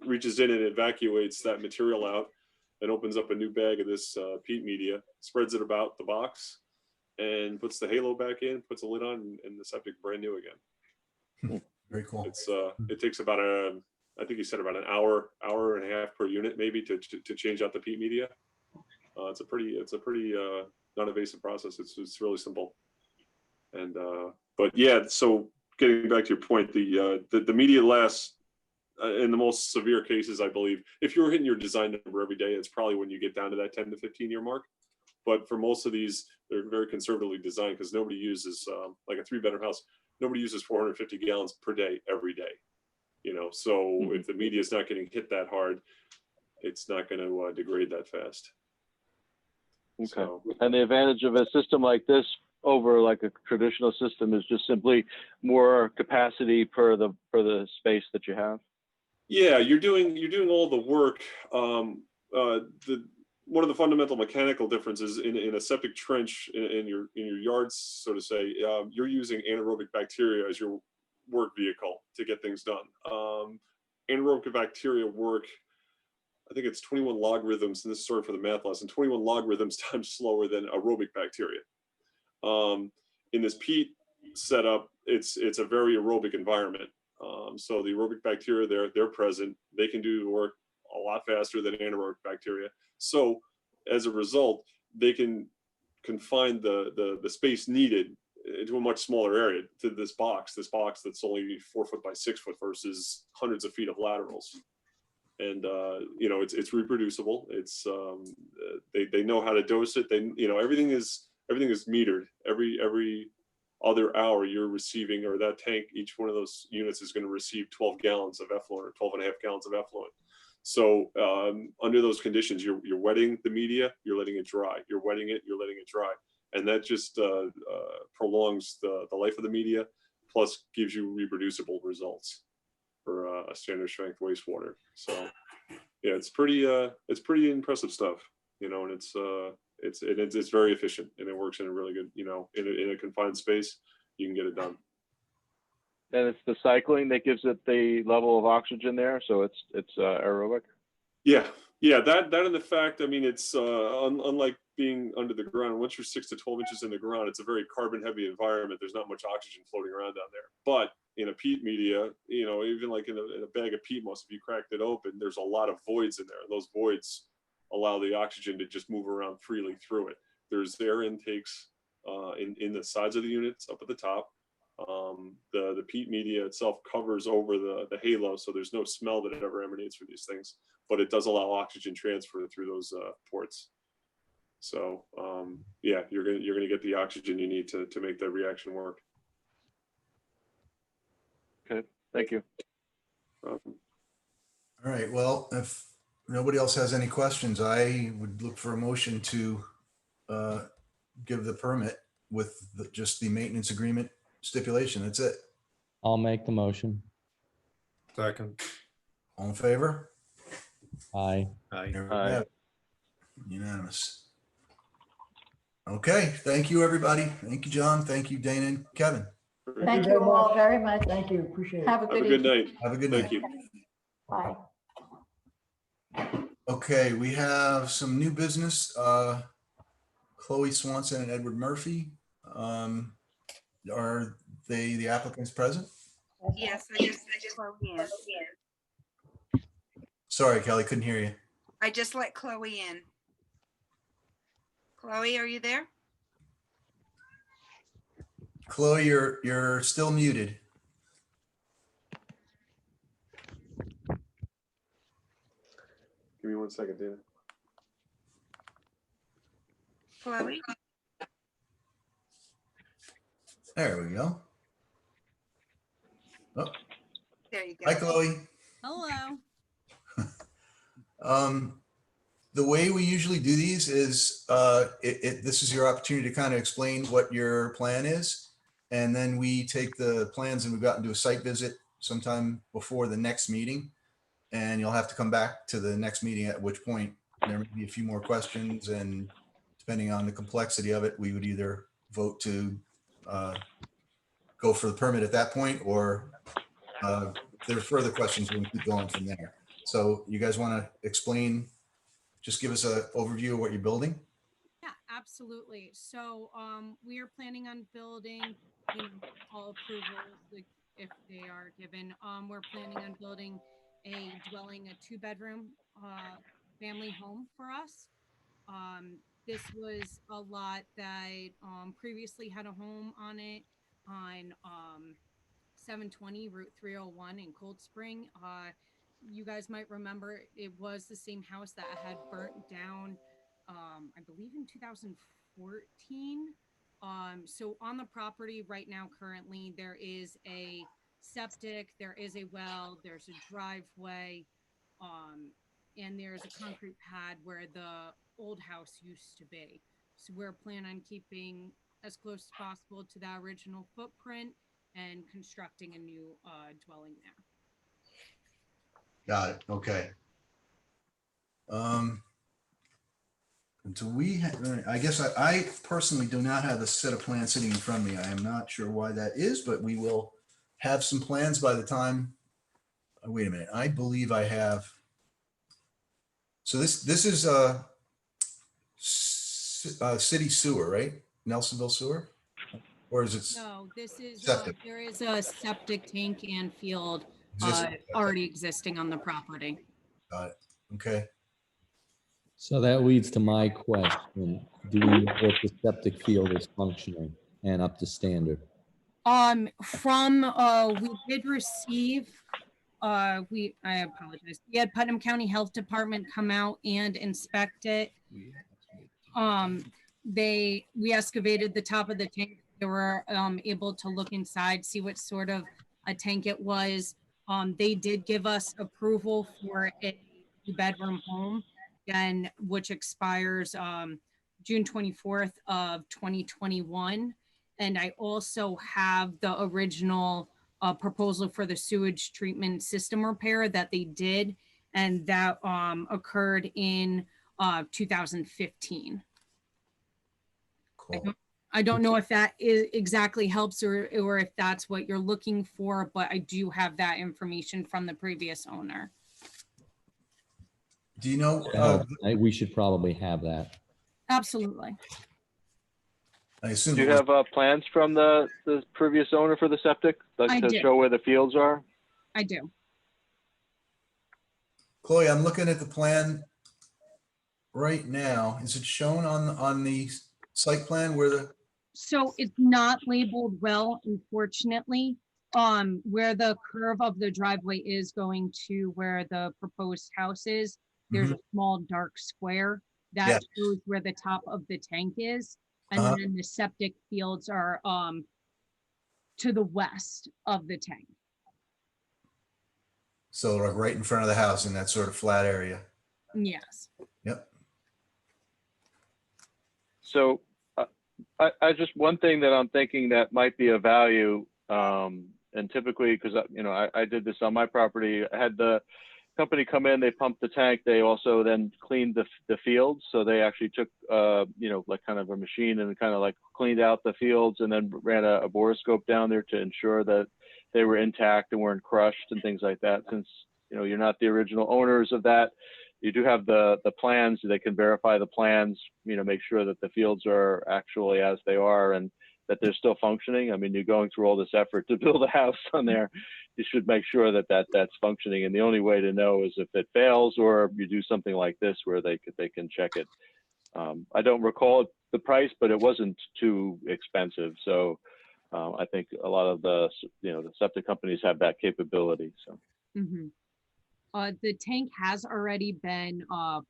reaches in and evacuates that material out and opens up a new bag of this peat media, spreads it about the box, and puts the halo back in, puts a lid on, and the septic brand new again. Very cool. It takes about I think he said about an hour and a half per unit, maybe, to change out the peat media. It's a pretty non-invasive process. It's really simple. And but yeah, so getting back to your point, the media lasts in the most severe cases, I believe. If you're hitting your design number every day, it's probably when you get down to that 10 to 15 year mark. But for most of these, they're very conservatively designed, because nobody uses like a 3-bedroom house. Nobody uses 450 gallons per day every day. So if the media is not getting hit that hard, it's not going to degrade that fast. Okay. So, and the advantage of a system like this over like a traditional system is just simply more capacity per the space that you have. yeah, you're doing all the work. One of the fundamental mechanical differences in a septic trench in your yards, so to say, you're using anaerobic bacteria as your work vehicle to get things done. Anaerobic bacteria work I think it's 21 logarithms, and this is sort of for the math lesson, 21 logarithms times slower than aerobic bacteria. In this peat setup, it's a very aerobic environment. So the aerobic bacteria, they're present. They can do the work a lot faster than anaerobic bacteria. So as a result, they can confine the space needed into a much smaller area to this box that's only 4 foot by 6 foot versus hundreds of feet of laterals. And you know, it's reproducible. It's they know how to dose it. They, you know, everything is metered. Every other hour you're receiving, or that tank, each one of those units is going to receive 12 gallons of effluent, or 12 and a half gallons of effluent. So under those conditions, you're wetting the media, you're letting it dry. You're wetting it, you're letting it dry. And that just prolongs the life of the media, plus gives you reproducible results for a standard strength wastewater. So yeah, it's pretty impressive stuff, you know, and it's very efficient, and it works in a really good, you know, in a confined space, you can get it done. And it's the cycling that gives it the level of oxygen there, so it's aerobic. Yeah, that and the fact, I mean, it's unlike being under the ground. Once you're 6 to 12 inches in the ground, it's a very carbon-heavy environment. There's not much oxygen floating around down there. But in a peat media, you know, even like in a bag of peat moss, if you cracked it open, there's a lot of voids in there. And those voids allow the oxygen to just move around freely through it. There's air intakes in the sides of the units up at the top. The peat media itself covers over the halo, so there's no smell that ever emanates from these things, but it does allow oxygen transfer through those ports. So yeah, you're gonna get the oxygen you need to make that reaction work. Okay, thank you. All right, well, if nobody else has any questions, I would look for a motion to give the permit with just the maintenance agreement stipulation. That's it. I'll make the motion. Second. All in favor? Aye. There we Aye. have it. Unanimous. Okay, thank you, everybody. Thank you, John. Thank you, Dana and Kevin. Thank you all very much. Thank you, appreciate it. Have a Have a good good evening. night. Have a good Thank night. you. Bye. Okay, we have some new business. Chloe Swanson and Edward Murphy. Are they the applicants present? Yes, I just Chloe in. Sorry, Kelly, couldn't hear you. I just let Chloe in. Chloe, are you there? Chloe, you're still muted. Give me 1 second, Dana. Chloe? There we go. Oh, There you go. hi, Chloe. Hello. The way we usually do these is this is your opportunity to kind of explain what your plan is. And then we take the plans and we've gotten to a site visit sometime before the next meeting. And you'll have to come back to the next meeting, at which point there may be a few more questions. And depending on the complexity of it, we would either vote to go for the permit at that point, or if there are further questions, we can keep going from there. So you guys want to explain, just give us an overview of what you're building? Yeah, absolutely. So we are planning on building, you know, all approvals, like if they are given. We're planning on building a dwelling, a 2-bedroom family home for us. This was a lot that previously had a home on it on 720 Route 301 in Cold Spring. You guys might remember it was the same house that had burnt down, I believe in 2014. So on the property right now, currently, there is a septic, there is a well, there's a driveway, and there's a concrete pad where the old house used to be. So we're planning on keeping as close as possible to the original footprint and constructing a new dwelling there. Got it. Okay. And so I guess I personally do not have a set of plans sitting in front of me. I am not sure why that is, but we will have some plans by the time, wait a minute. I believe I have So this is city sewer, right? Nelsonville sewer? Or is it No, this is, septic? there is a septic tank and field Existing. already existing on the property. Got it. Okay. So that leads to my question. Do we know if the septic field is functioning and up to standard? We did receive, I apologize. We had Putnam County Health Department come out and inspect it. We excavated the top of the tank. They were able to look inside, see what sort of a tank it was. They did give us approval for a 2-bedroom home, and which expires June 24th of 2021. And I also have the original proposal for the sewage treatment system repair that they did, and that occurred in 2015. Cool. I don't know if that exactly helps or if that's what you're looking for, but I do have that information from the previous owner. Do you know, We should probably have that. Absolutely. I assume. Do you have plans from the previous owner for the septic, I like to do. show where the fields are? I do. Chloe, I'm looking at the plan right now. Is it shown on the site plan where the, So it's not labeled well, unfortunately. Where the curve of the driveway is going to where the proposed house is, there's a small dark square that Yes. shows where the top of the tank is. And Uh-huh. then the septic fields are to the west of the tank. so like right in front of the house in that sort of flat area? Yes. Yep. So I just, one thing that I'm thinking that might be of value, and typically, because I did this on my property, I had the company come in, they pumped the tank, they also then cleaned the fields. So they actually took like kind of a machine and kind of like cleaned out the fields and then ran a borescope down there to ensure that they were intact and weren't crushed and things like that. Since you're not the original owners of that, you do have the plans. They can verify the plans, make sure that the fields are actually as they are and that they're still functioning. I mean, you're going through all this effort to build a house on there. You should make sure that that's functioning. And the only way to know is if it fails or you do something like this where they can check it. I don't recall the price, but it wasn't too expensive. So I think a lot of the septic companies have that capability. So. Mm-hmm. The tank has already been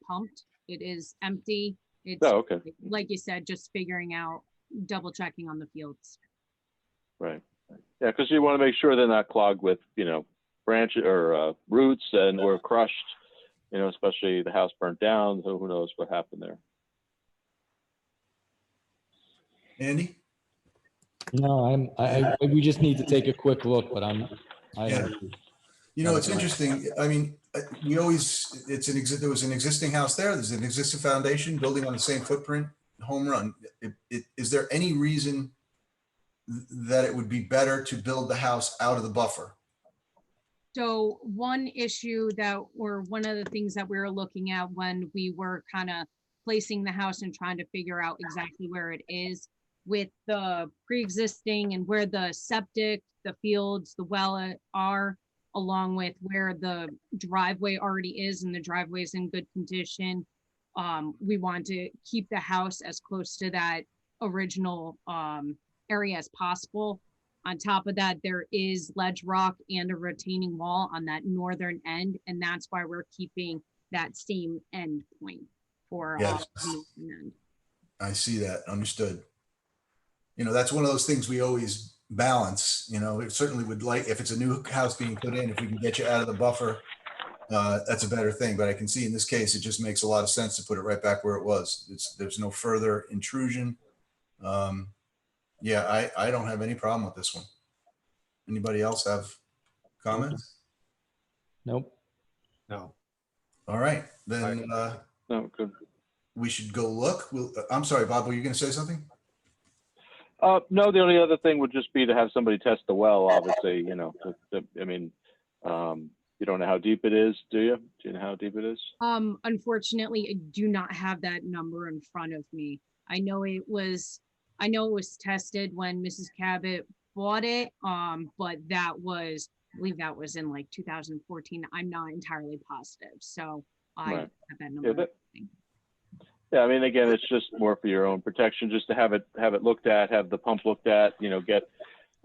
pumped. It is empty. It's, okay. Like you said, just figuring out, double checking on the fields. Right. Yeah, because you want to make sure they're not clogged with branches or roots or crushed. Especially the house burnt down. So who knows what happened there? Andy? No, we just need to take a quick look, but Yeah. It's interesting. I mean, there was an existing house there. There's an existing foundation building on the same footprint, home run. Is there any reason that it would be better to build the house out of the buffer? So one of the things that we were looking at when we were kind of placing the house and trying to figure out exactly where it is with the pre-existing and where the septic, the fields, the well are, along with where the driveway already is and the driveway is in good condition. We want to keep the house as close to that original area as possible. On top of that, there is ledge rock and a retaining wall on that northern end, and that's why we're keeping that same end point for Yes. the northern end. I see that. Understood. That's one of those things we always balance. It certainly would like, if it's a new house being put in, if we can get you out of the buffer, that's a better thing. But I can see in this case, it just makes a lot of sense to put it right back where it was. There's no further intrusion. Yeah, I don't have any problem with this one. Anybody else have comments? Nope. No. All right, then No, good. we should go look. I'm sorry, Bob, were you going to say something? No, the only other thing would just be to have somebody test the well, obviously, You don't know how deep it is, do you? Do you know how deep it is? Unfortunately, I do not have that number in front of me. I know it was tested when Mrs. Cabot bought it, but that was, I believe that was in like 2014. I'm not entirely positive, so I Right. have that number. Yeah, I mean, again, it's just more for your own protection, just to have it looked at, have the pump looked at,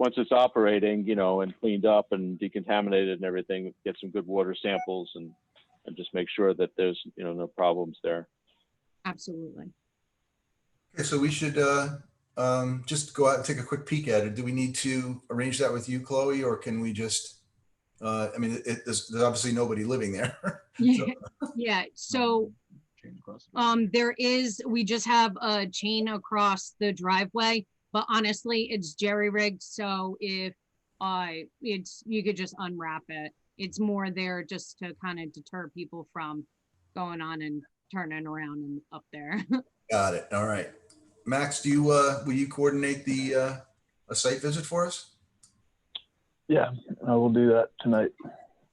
once it's operating, and cleaned up and decontaminated and everything, get some good water samples and just make sure that there's, no problems there. Absolutely. Okay, so we should just go out and take a quick peek at it. Do we need to arrange that with you, Chloe, or can we just, there's obviously nobody living there. Yeah. Yeah. So we just have a chain across the driveway, but honestly, it's jerry rigged. So if you could just unwrap it. It's more there just to kind of deter people from going on and turning around and up there. Got it. All right. Max, will you coordinate a site visit for us? Yeah, I will do that tonight.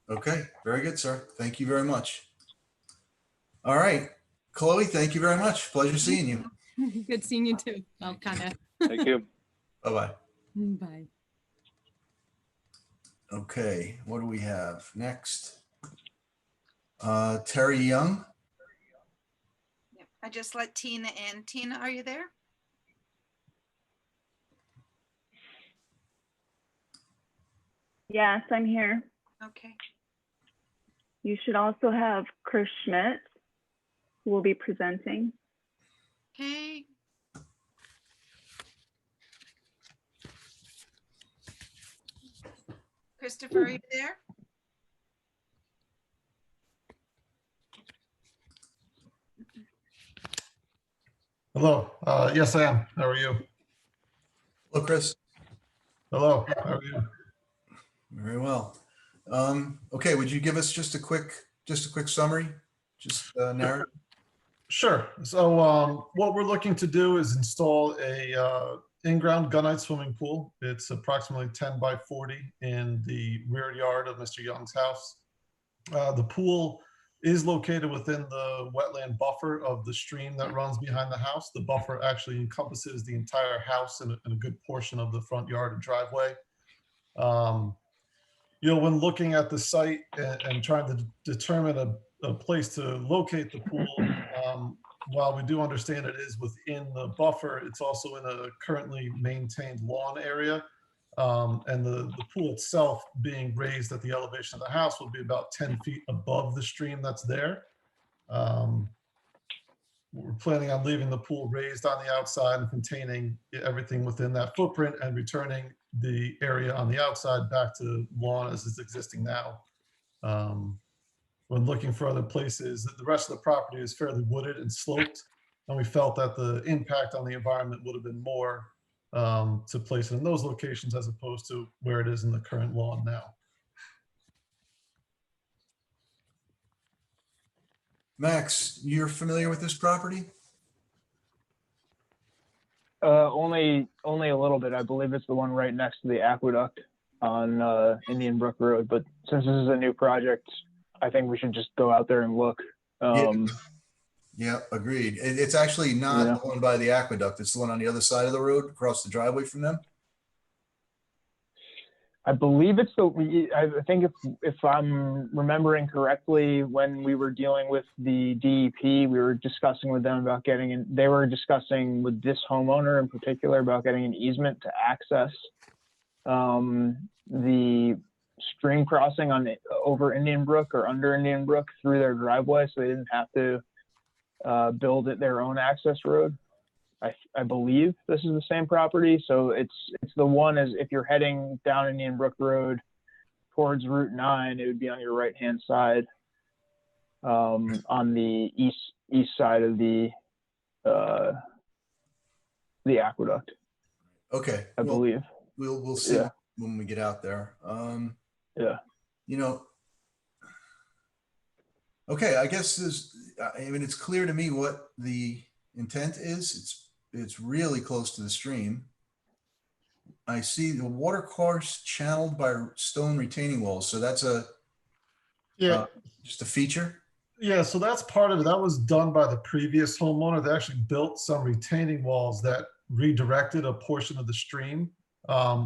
Okay, very good, sir. Thank you very much. All right, Chloe, thank you very much. Pleasure seeing you. Good seeing you too. I'll kind of. Thank you. Bye-bye. Bye. Okay, what do we have next? Terry Young. Yep, I just let Tina in. Tina, are you there? Yes, I'm here. Okay. You should also have Chris Schmidt, who will be presenting. Okay. Christopher, are you there? Hello. Yes, I am. How are you? Hello, Chris. Hello. How are you? Very well. Okay, would you give us just a quick summary, narrative? Sure. So what we're looking to do is install a in-ground gunite swimming pool. It's approximately 10 by 40 in the rear yard of Mr. Young's house. The pool is located within the wetland buffer of the stream that runs behind the house. The buffer actually encompasses the entire house and a good portion of the front yard and driveway. When looking at the site and trying to determine a place to locate the pool, while we do understand it is within the buffer, it's also in a currently maintained lawn area. And the pool itself being raised at the elevation of the house will be about 10 feet above the stream that's there. We're planning on leaving the pool raised on the outside and containing everything within that footprint and returning the area on the outside back to lawn as is existing now. When looking for other places, the rest of the property is fairly wooded and sloped, and we felt that the impact on the environment would have been more to place it in those locations as opposed to where it is in the current lawn now. Max, you're familiar with this property? Only a little bit. I believe it's the one right next to the aqueduct on Indian Brook Road. But since this is a new project, I think we should just go out there and look. Yeah, agreed. It's actually not the one by the aqueduct. It's the one on the other side of the road, across the driveway from them. I believe it's I think if I'm remembering correctly, when we were dealing with the DEP, we were discussing with them about getting in. They were discussing with this homeowner in particular about getting an easement to access the stream crossing over Indian Brook or under Indian Brook through their driveway, so they didn't have to build their own access road. I believe this is the same property. So it's the one as if you're heading down Indian Brook Road towards Route 9, it would be on your right-hand side, on the east side of the aqueduct. Okay. I believe. We'll see when we get out there. Okay, I guess it's clear to me what the intent is. It's really close to the stream. I see the water course channeled by stone retaining walls. So that's Yeah, Just a feature? yeah, so that's part of it. That was done by the previous homeowner. They actually built some retaining walls that redirected a portion of the stream,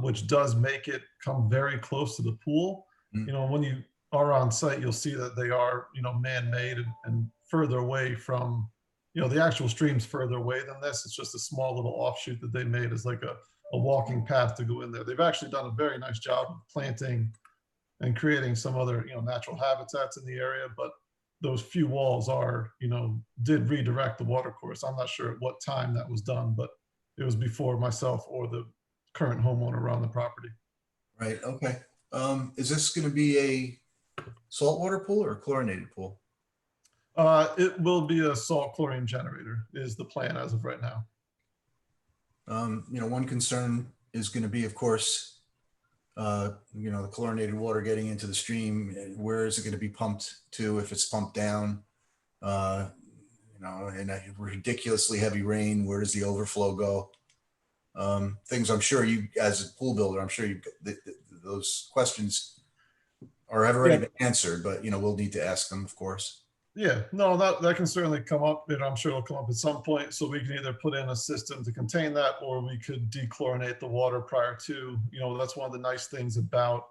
which does make it come very close to the pool. Mm. You know, when you are on site, you'll see that they are, you know, man-made and further away from, you know, the actual stream's further away than this. It's just a small little offshoot that they made as like a walking path to go in there. They've actually done a very nice job of planting and creating some other, you know, natural habitats in the area, but those few walls are, you know, did redirect the water course. I'm not sure at what time that was done, but it was before myself or the current homeowner around the property. Right, okay. Is this gonna be a saltwater pool or a chlorinated pool? It will be a salt chlorine generator is the plan as of right now. You know, one concern is gonna be, of course, you know, the chlorinated water getting into the stream. Where is it going to be pumped to if it's pumped down? You know, in a ridiculously heavy rain, where does the overflow go? Things I'm sure you, as a pool builder, I'm sure you those questions have already been answered, but you know, we'll need to ask them, of course. Yeah, no, that can certainly come up, and I'm sure it'll come up at some point. So we can either put in a system to contain that, or we could dechlorinate the water prior to. You know, that's one of the nice things about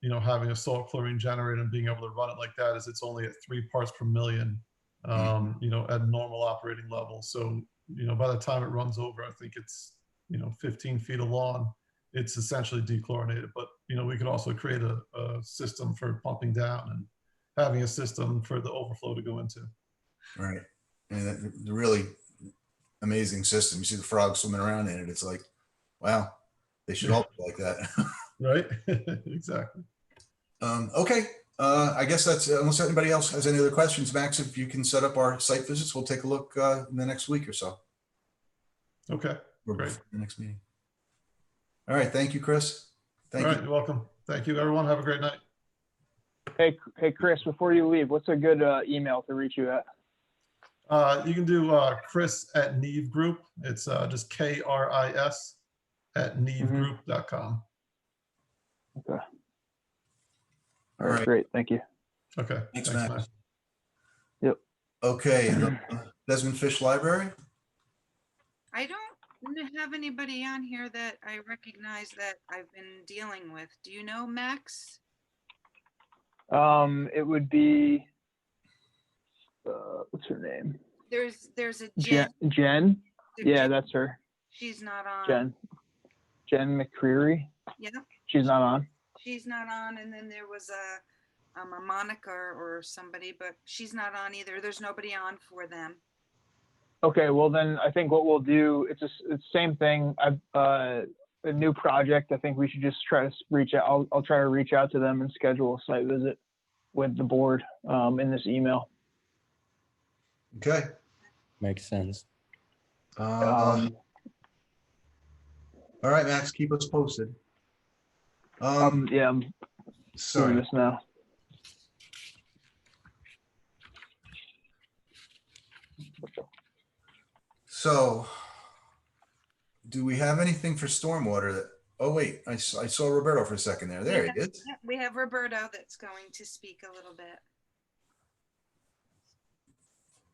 you know, having a salt chlorine generator and being able to run it like that is it's only at 3 parts per million. You know, at normal operating level. So you know, by the time it runs over, I think it's, you know, 15 feet of lawn. It's essentially dechlorinated. But you know, we could also create a system for pumping down and having a system for the overflow to go into. Right. And the really amazing system. You see the frogs swimming around in it. It's like, wow, they should all be like that. Right. Exactly. Okay. I guess that's, unless anybody else has any other questions, Max, if you can set up our site visits, we'll take a look in the next week or so. Okay. Or Great. before the next meeting. All right. Thank you, Chris. Thank All you. right. You're welcome. Thank you, everyone. Have a great night. Hey, Chris, before you leave, what's a good email to reach you at? You can do Chris at Neve Group. It's just KRIS at nevegroup.com. Okay. All right. Great. Thank you. Okay. Thanks, Max. Max. Yep. Okay. The Desmond Fish Library. I don't have anybody on here that I recognize that I've been dealing with. Do you know, Max? It would be, what's her name? There's a Jen. Jen? Yeah, Jen. that's her. She's not on. Jen McCreary? Yeah. She's not on? She's not on. And then there was a Monica or somebody, but she's not on either. There's nobody on for them. Okay, well then I think what we'll do, it's the same thing. A new project. I think we should just try to reach out. I'll try to reach out to them and schedule a site visit with the board in this email. Okay. Makes sense. All right, Max, keep us posted. Yeah, I'm doing this now. So, do we have anything for stormwater that, oh wait, I saw Roberto for a second there. There he is. We have Roberto that's going to speak a little bit.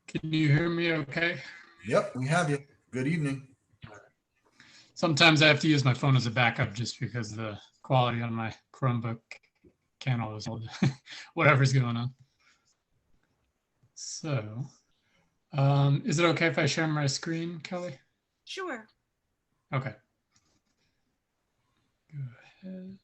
Can you hear me okay? Yep, we have you. Good evening. Sometimes I have to use my phone as a backup just because the quality on my Chromebook can't always hold whatever's going on. So, is it okay if I share my screen, Kelly? Sure. Okay. Go ahead.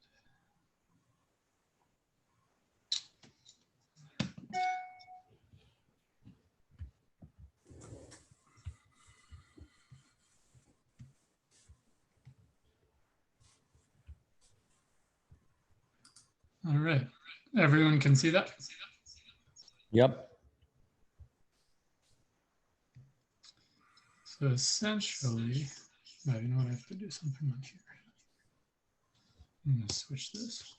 All right. Everyone can see that? Yep. So essentially, no, you know what, I have to do something on here. I'm going to switch this.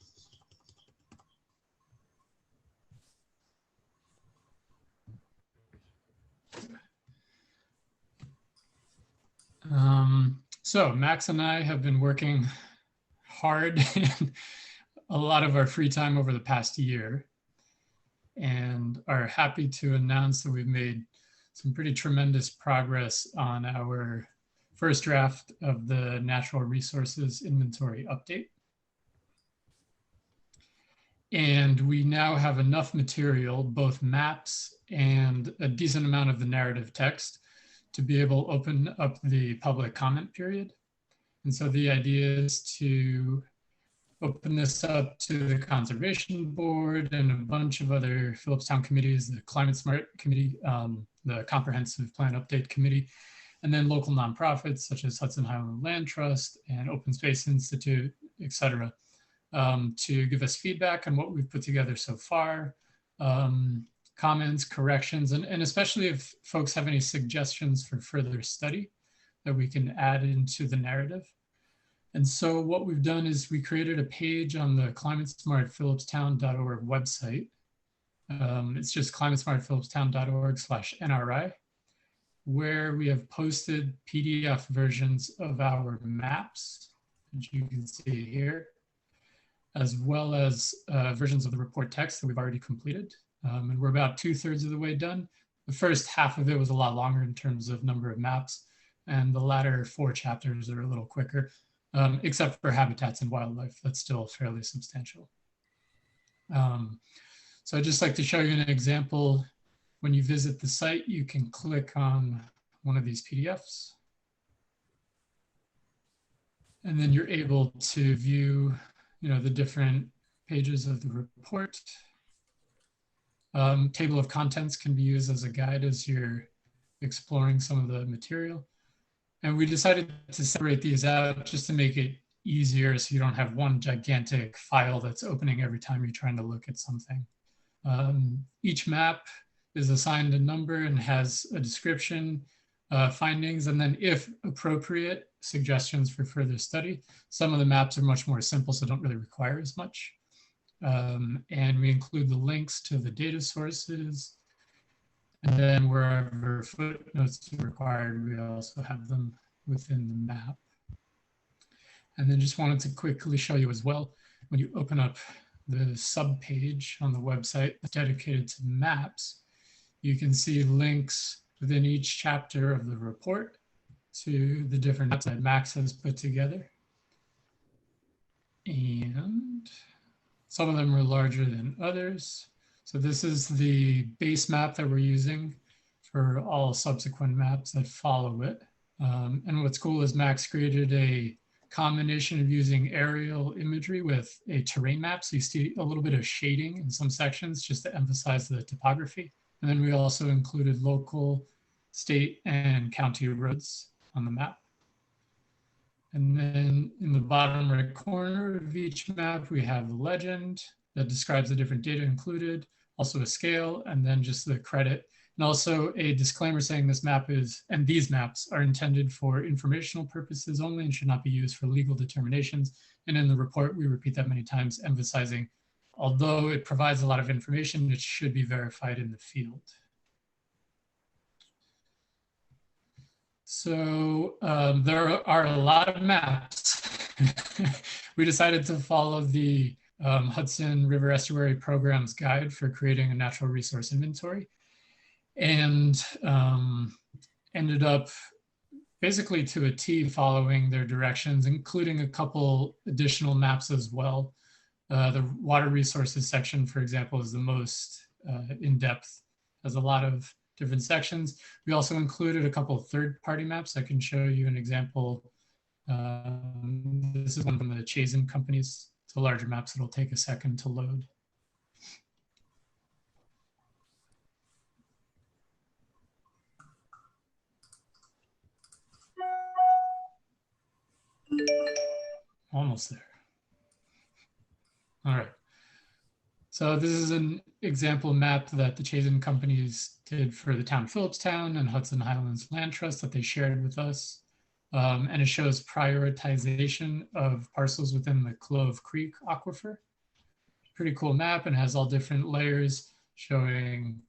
So Max and I have been working hard in a lot of our free time over the past year and are happy to announce that we've made some pretty tremendous progress on our first draft of the natural resources inventory update. And we now have enough material, both maps and a decent amount of the narrative text, to be able to open up the public comment period. And so the idea is to open this up to the Conservation Board and a bunch of other Philipstown committees, the Climate Smart Committee, the Comprehensive Plan Update Committee, and then local nonprofits such as Hudson Highland Land Trust and Open Space Institute, et cetera, to give us feedback on what we've put together so far, comments, corrections, and especially if folks have any suggestions for further study that we can add into the narrative. And so what we've done is we created a page on the climatesmartphilipstown.org website. It's just climatesmartphilipstown.org/NRI, where we have posted PDF versions of our maps, which you can see here, as well as versions of the report text that we've already completed. And we're about 2/3 of the way done. The first half of it was a lot longer in terms of number of maps, and the latter 4 chapters are a little quicker, except for habitats and wildlife. That's still fairly substantial. So I'd just like to show you an example. When you visit the site, you can click on one of these PDFs, and then you're able to view, the different pages of the report. Table of contents can be used as a guide as you're exploring some of the material. And we decided to separate these out just to make it easier so you don't have one gigantic file that's opening every time you're trying to look at something. Each map is assigned a number and has a description, findings, and then if appropriate, suggestions for further study. Some of the maps are much more simple, so don't really require as much. And we include the links to the data sources. And then wherever footnotes are required, we also have them within the map. And then just wanted to quickly show you as well, when you open up the sub-page on the website that's dedicated to maps, you can see links within each chapter of the report to the different maps that Max has put together. And some of them are larger than others. So this is the base map that we're using for all subsequent maps that follow it. And what's cool is Max created a combination of using aerial imagery with a terrain map. So you see a little bit of shading in some sections just to emphasize the topography. And then we also included local, state, and county roads on the map. And then in the bottom right corner of each map, we have a legend that describes the different data included, also a scale, and then just the credit. And also a disclaimer saying this map is, and these maps are intended for informational purposes only and should not be used for legal determinations. And in the report, we repeat that many times, emphasizing, although it provides a lot of information, it should be verified in the field. So there are a lot of maps. We decided to follow the Hudson River Estuary Program's guide for creating a natural resource inventory, and ended up basically to a T following their directions, including a couple additional maps as well. The water resources section, for example, is the most in-depth, has a lot of different sections. We also included a couple of third-party maps. I can show you an example. This is one from the Chazen companies. It's a larger map, so it'll take a second to load. Almost there. All right. So this is an example map that the Chazen companies did for the town of Philipstown and Hudson Highlands Land Trust that they shared with us. And it shows prioritization of parcels within the Clove Creek aquifer. Pretty cool map, and has all different layers showing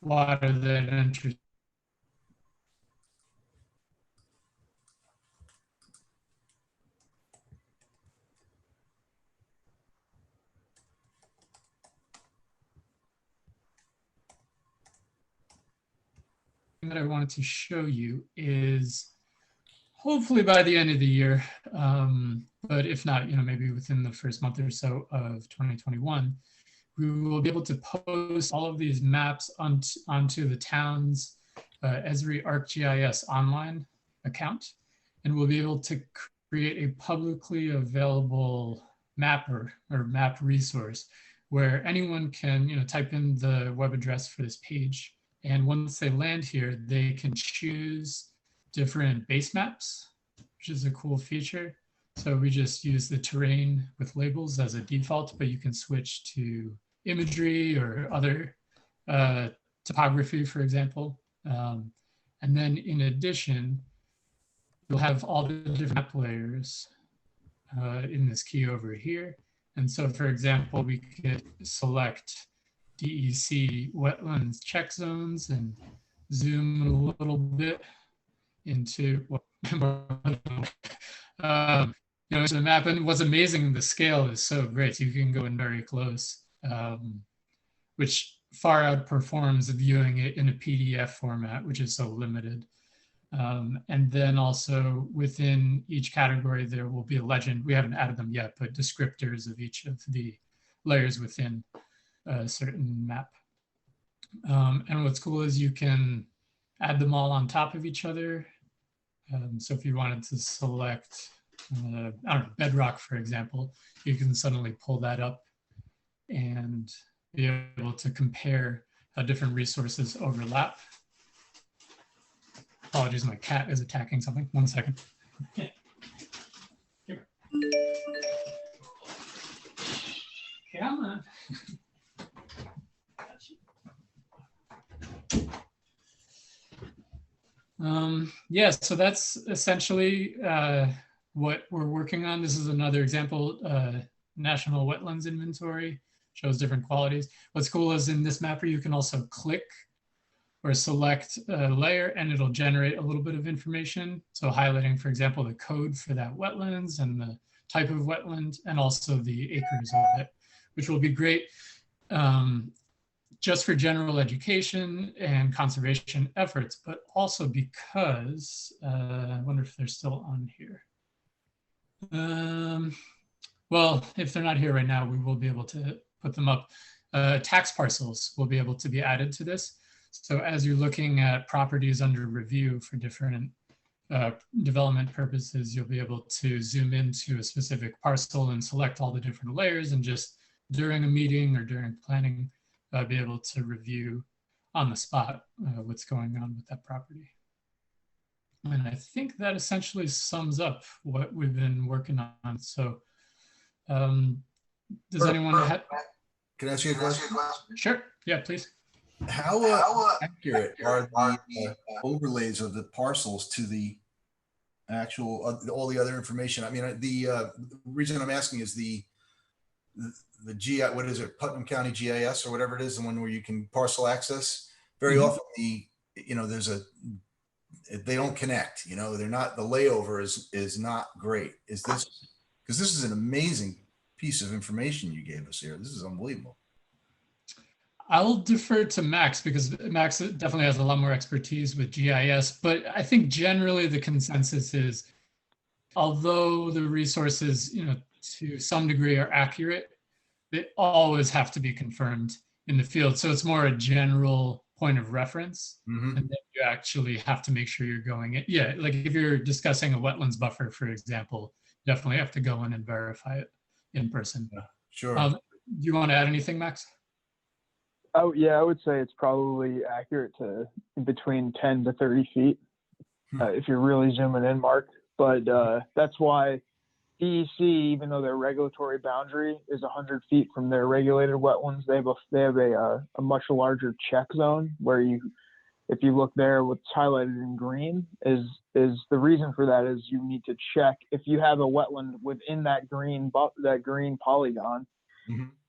water that enters. that I wanted to show you is hopefully by the end of the year, but if not, maybe within the first month or so of 2021, we will be able to post all of these maps onto the town's Esri ArcGIS online account, and we'll be able to create a publicly available mapper or map resource where anyone can type in the web address for this page, and once they land here, they can choose different base maps, which is a cool feature. So we just use the terrain with labels as a default, but you can switch to imagery or other topography, for example. And then in addition, you'll have all the different map layers in this key over here. And so, for example, we could select DEC wetlands check zones and zoom a little bit into into the map. And what's amazing, the scale is so great. You can go in very close, which far outperforms viewing it in a PDF format, which is so limited. And then also within each category, there will be a legend. We haven't added them yet, but descriptors of each of the layers within a certain map. And what's cool is you can add them all on top of each other. So if you wanted to select, I don't know, bedrock, for example, you can suddenly pull that up and be able to compare how different resources overlap. Apologies, my cat is attacking something. 1 second. Come on. Yeah, so that's essentially what we're working on. This is another example, National Wetlands Inventory, shows different qualities. What's cool is in this mapper, you can also click or select a layer and it'll generate a little bit of information. So highlighting, for example, the code for that wetlands and the type of wetland and also the acres of it, which will be great just for general education and conservation efforts, but also because, I wonder if they're still on here. Well, if they're not here right now, we will be able to put them up. Tax parcels will be able to be added to this. So as you're looking at properties under review for different development purposes, you'll be able to zoom into a specific parcel and select all the different layers and just during a meeting or during planning, be able to review on the spot what's going on with that property. And I think that essentially sums up what we've been working on. So does anyone have? Can I ask you a question? Sure, yeah, please. How accurate are the overlays of the parcels to the actual, all the other information? I mean, the reason I'm asking is the GI, what is it, Putnam County GIS or whatever it is, the one where you can parcel access. Very often they don't connect, they're not, the layover is not great. Is this, because this is an amazing piece of information you gave us here. This is unbelievable. I'll defer to Max because Max definitely has a lot more expertise with GIS, but I think generally the consensus is, although the resources, to some degree are accurate, they always have to be confirmed in the field. So it's more a general point of reference, and then you actually have to make sure you're going in. Yeah, like if you're discussing a wetlands buffer, for example, you definitely have to go in and verify it in person. Yeah, sure. Do you want to add anything, Max? Oh yeah, I would say it's probably accurate to between 10 to 30 feet if you're really zooming in, Mark. But that's why DEC, even though their regulatory boundary is 100 feet from their regulated wetlands, they have a much larger check zone where if you look there, what's highlighted in green is the reason for that is you need to check if you have a wetland within that green polygon.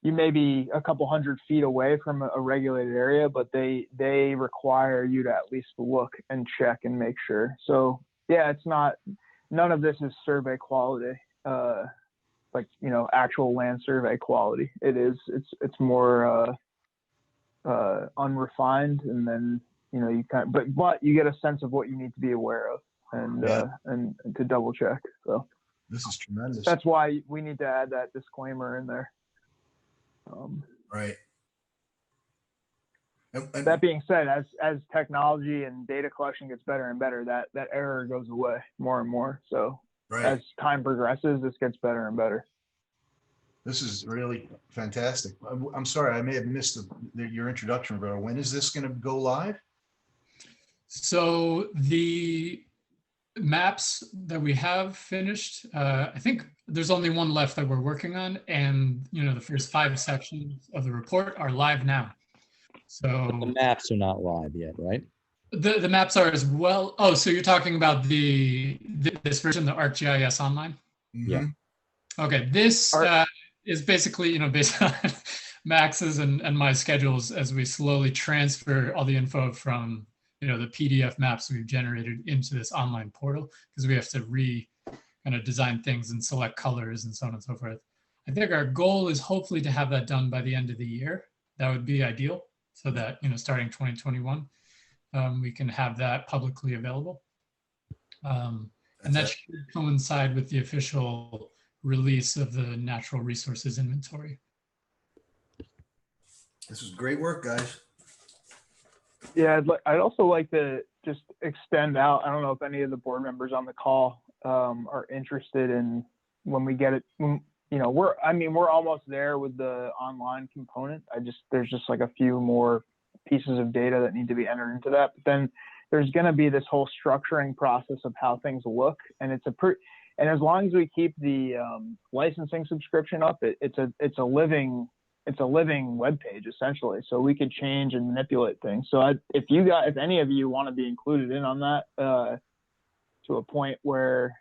You may be a couple 100 feet away from a regulated area, but they require you to at least look and check and make sure. So yeah, it's not, none of this is survey quality, like, actual land survey quality. It's more unrefined, and then you kind but you get a sense of what you need to be aware of and Yeah. and to double check. So This is tremendous. that's why we need to add that disclaimer in there. Right. And That being said, as technology and data collection gets better and better, that error goes away more and more. So right. as time progresses, this gets better and better. This is really fantastic. I'm sorry, I may have missed your introduction, Roberto. When is this going to go live? So the maps that we have finished, I think there's only one left that we're working on, and the first 5 sections of the report are live now. So But the maps are not live yet, right? the maps are as well. Oh, so you're talking about this version, the ArcGIS Online? Yeah. Okay, this is basically based on Max's and my schedules as we slowly transfer all the info from the PDF maps we've generated into this online portal, because we have to kind of design things and select colors and so on and so forth. I think our goal is hopefully to have that done by the end of the year. That would be ideal, so that starting 2021, we can have that publicly available. And that should coincide with the official release of the natural resources inventory. This is great work, guys. Yeah, I'd also like to just extend out. I don't know if any of the board members on the call are interested in when we get it. We're almost there with the online component. There's just like a few more pieces of data that need to be entered into that. But then there's going to be this whole structuring process of how things look, and and as long as we keep the licensing subscription up, it's a living web page essentially. So we could change and manipulate things. So if any of you want to be included in on that to a point where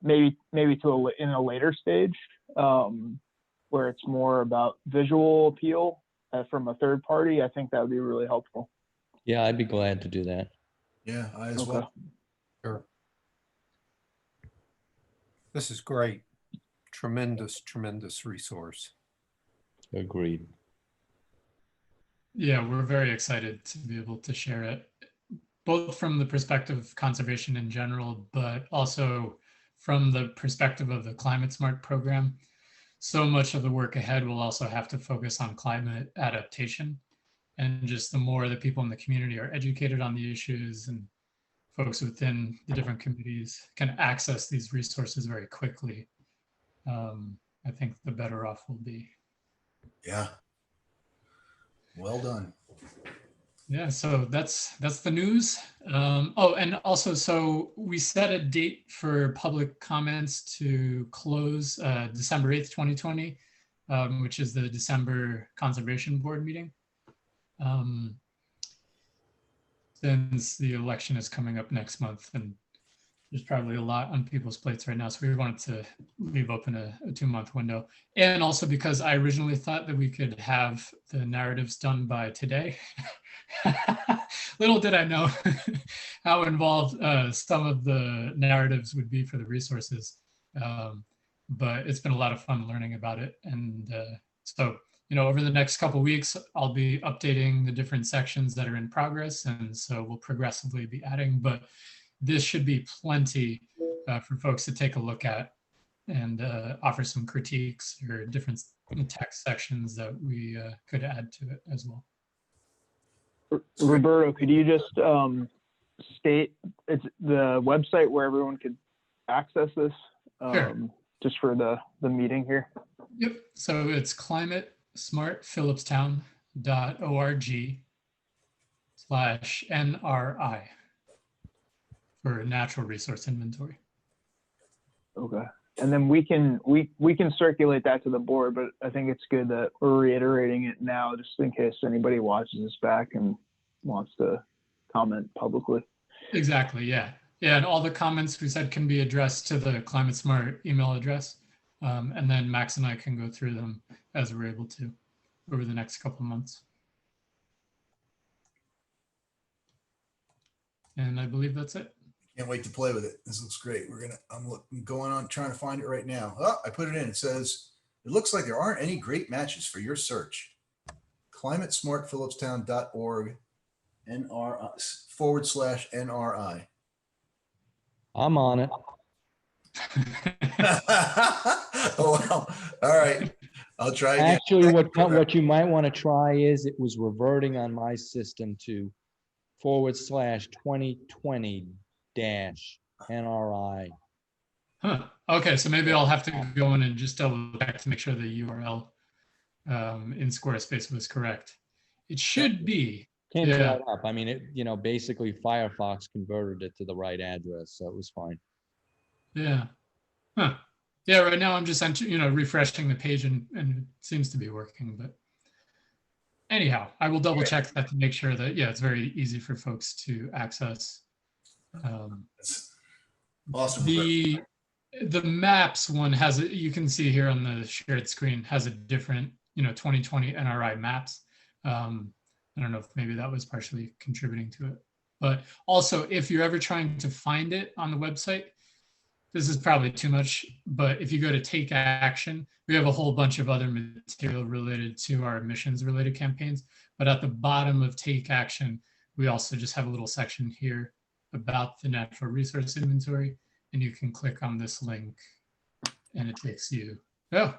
maybe in a later stage where it's more about visual appeal from a third party, I think that would be really helpful. Yeah, I'd be glad to do that. Yeah, I as well. Sure. This is great. Tremendous, tremendous resource. Agreed. Yeah, we're very excited to be able to share it, both from the perspective of conservation in general, but also from the perspective of the Climate Smart program. So much of the work ahead will also have to focus on climate adaptation. And just the more that people in the community are educated on the issues and folks within the different communities can access these resources very quickly, I think the better off we'll be. Yeah. Well done. Yeah, so that's the news. Oh, and also, so we set a date for public comments to close December 8th, 2020, which is the December Conservation Board meeting. Since the election is coming up next month, and there's probably a lot on people's plates right now, so we wanted to leave open a 2-month window. And also because I originally thought that we could have the narratives done by today. Little did I know how involved some of the narratives would be for the resources. But it's been a lot of fun learning about it. And so, over the next couple of weeks, I'll be updating the different sections that are in progress. And so we'll progressively be adding, but this should be plenty for folks to take a look at and offer some critiques or different text sections that we could add to it as well. Roberto, could you just state it's the website where everyone could access this? Sure. Just for the meeting here. Yep. So it's climatesmartphilipstown.org/NRI for natural resource inventory. Okay. And then we can circulate that to the board, but I think it's good that we're reiterating it now, just in case anybody watches this back and wants to comment publicly. Exactly. Yeah. Yeah. And all the comments we said can be addressed to the Climate Smart email address. And then Max and I can go through them as we're able to over the next couple of months. And I believe that's it. Can't wait to play with it. This looks great. I'm going on trying to find it right now. Oh, I put it in. It says, it looks like there aren't any great matches for your search. climatesmartphilipstown.org NRI. I'm on it. Oh, well, all right. I'll try again. Actually, Thank you, Roberta. what you might want to try is it was reverting on my system to /2020-NRI. Huh. Okay, so maybe I'll have to go in and just double check to make sure the URL in Squarespace was correct. It should be. Came Yeah. right up. I mean, it, basically Firefox converted it to the right address, so it was fine. Yeah. Huh. Yeah, right now I'm just, refreshing the page and it seems to be working, but anyhow, I will double check that to make sure that, yeah, it's very easy for folks to access. That's awesome. The maps one has, you can see here on the shared screen, has a different, 2020 NRI maps. I don't know if maybe that was partially contributing to it, but also if you're ever trying to find it on the website, this is probably too much, but if you go to Take Action, we have a whole bunch of other material related to our emissions related campaigns. But at the bottom of Take Action, we also just have a little section here about the natural resource inventory. And you can click on this link and it takes you, oh,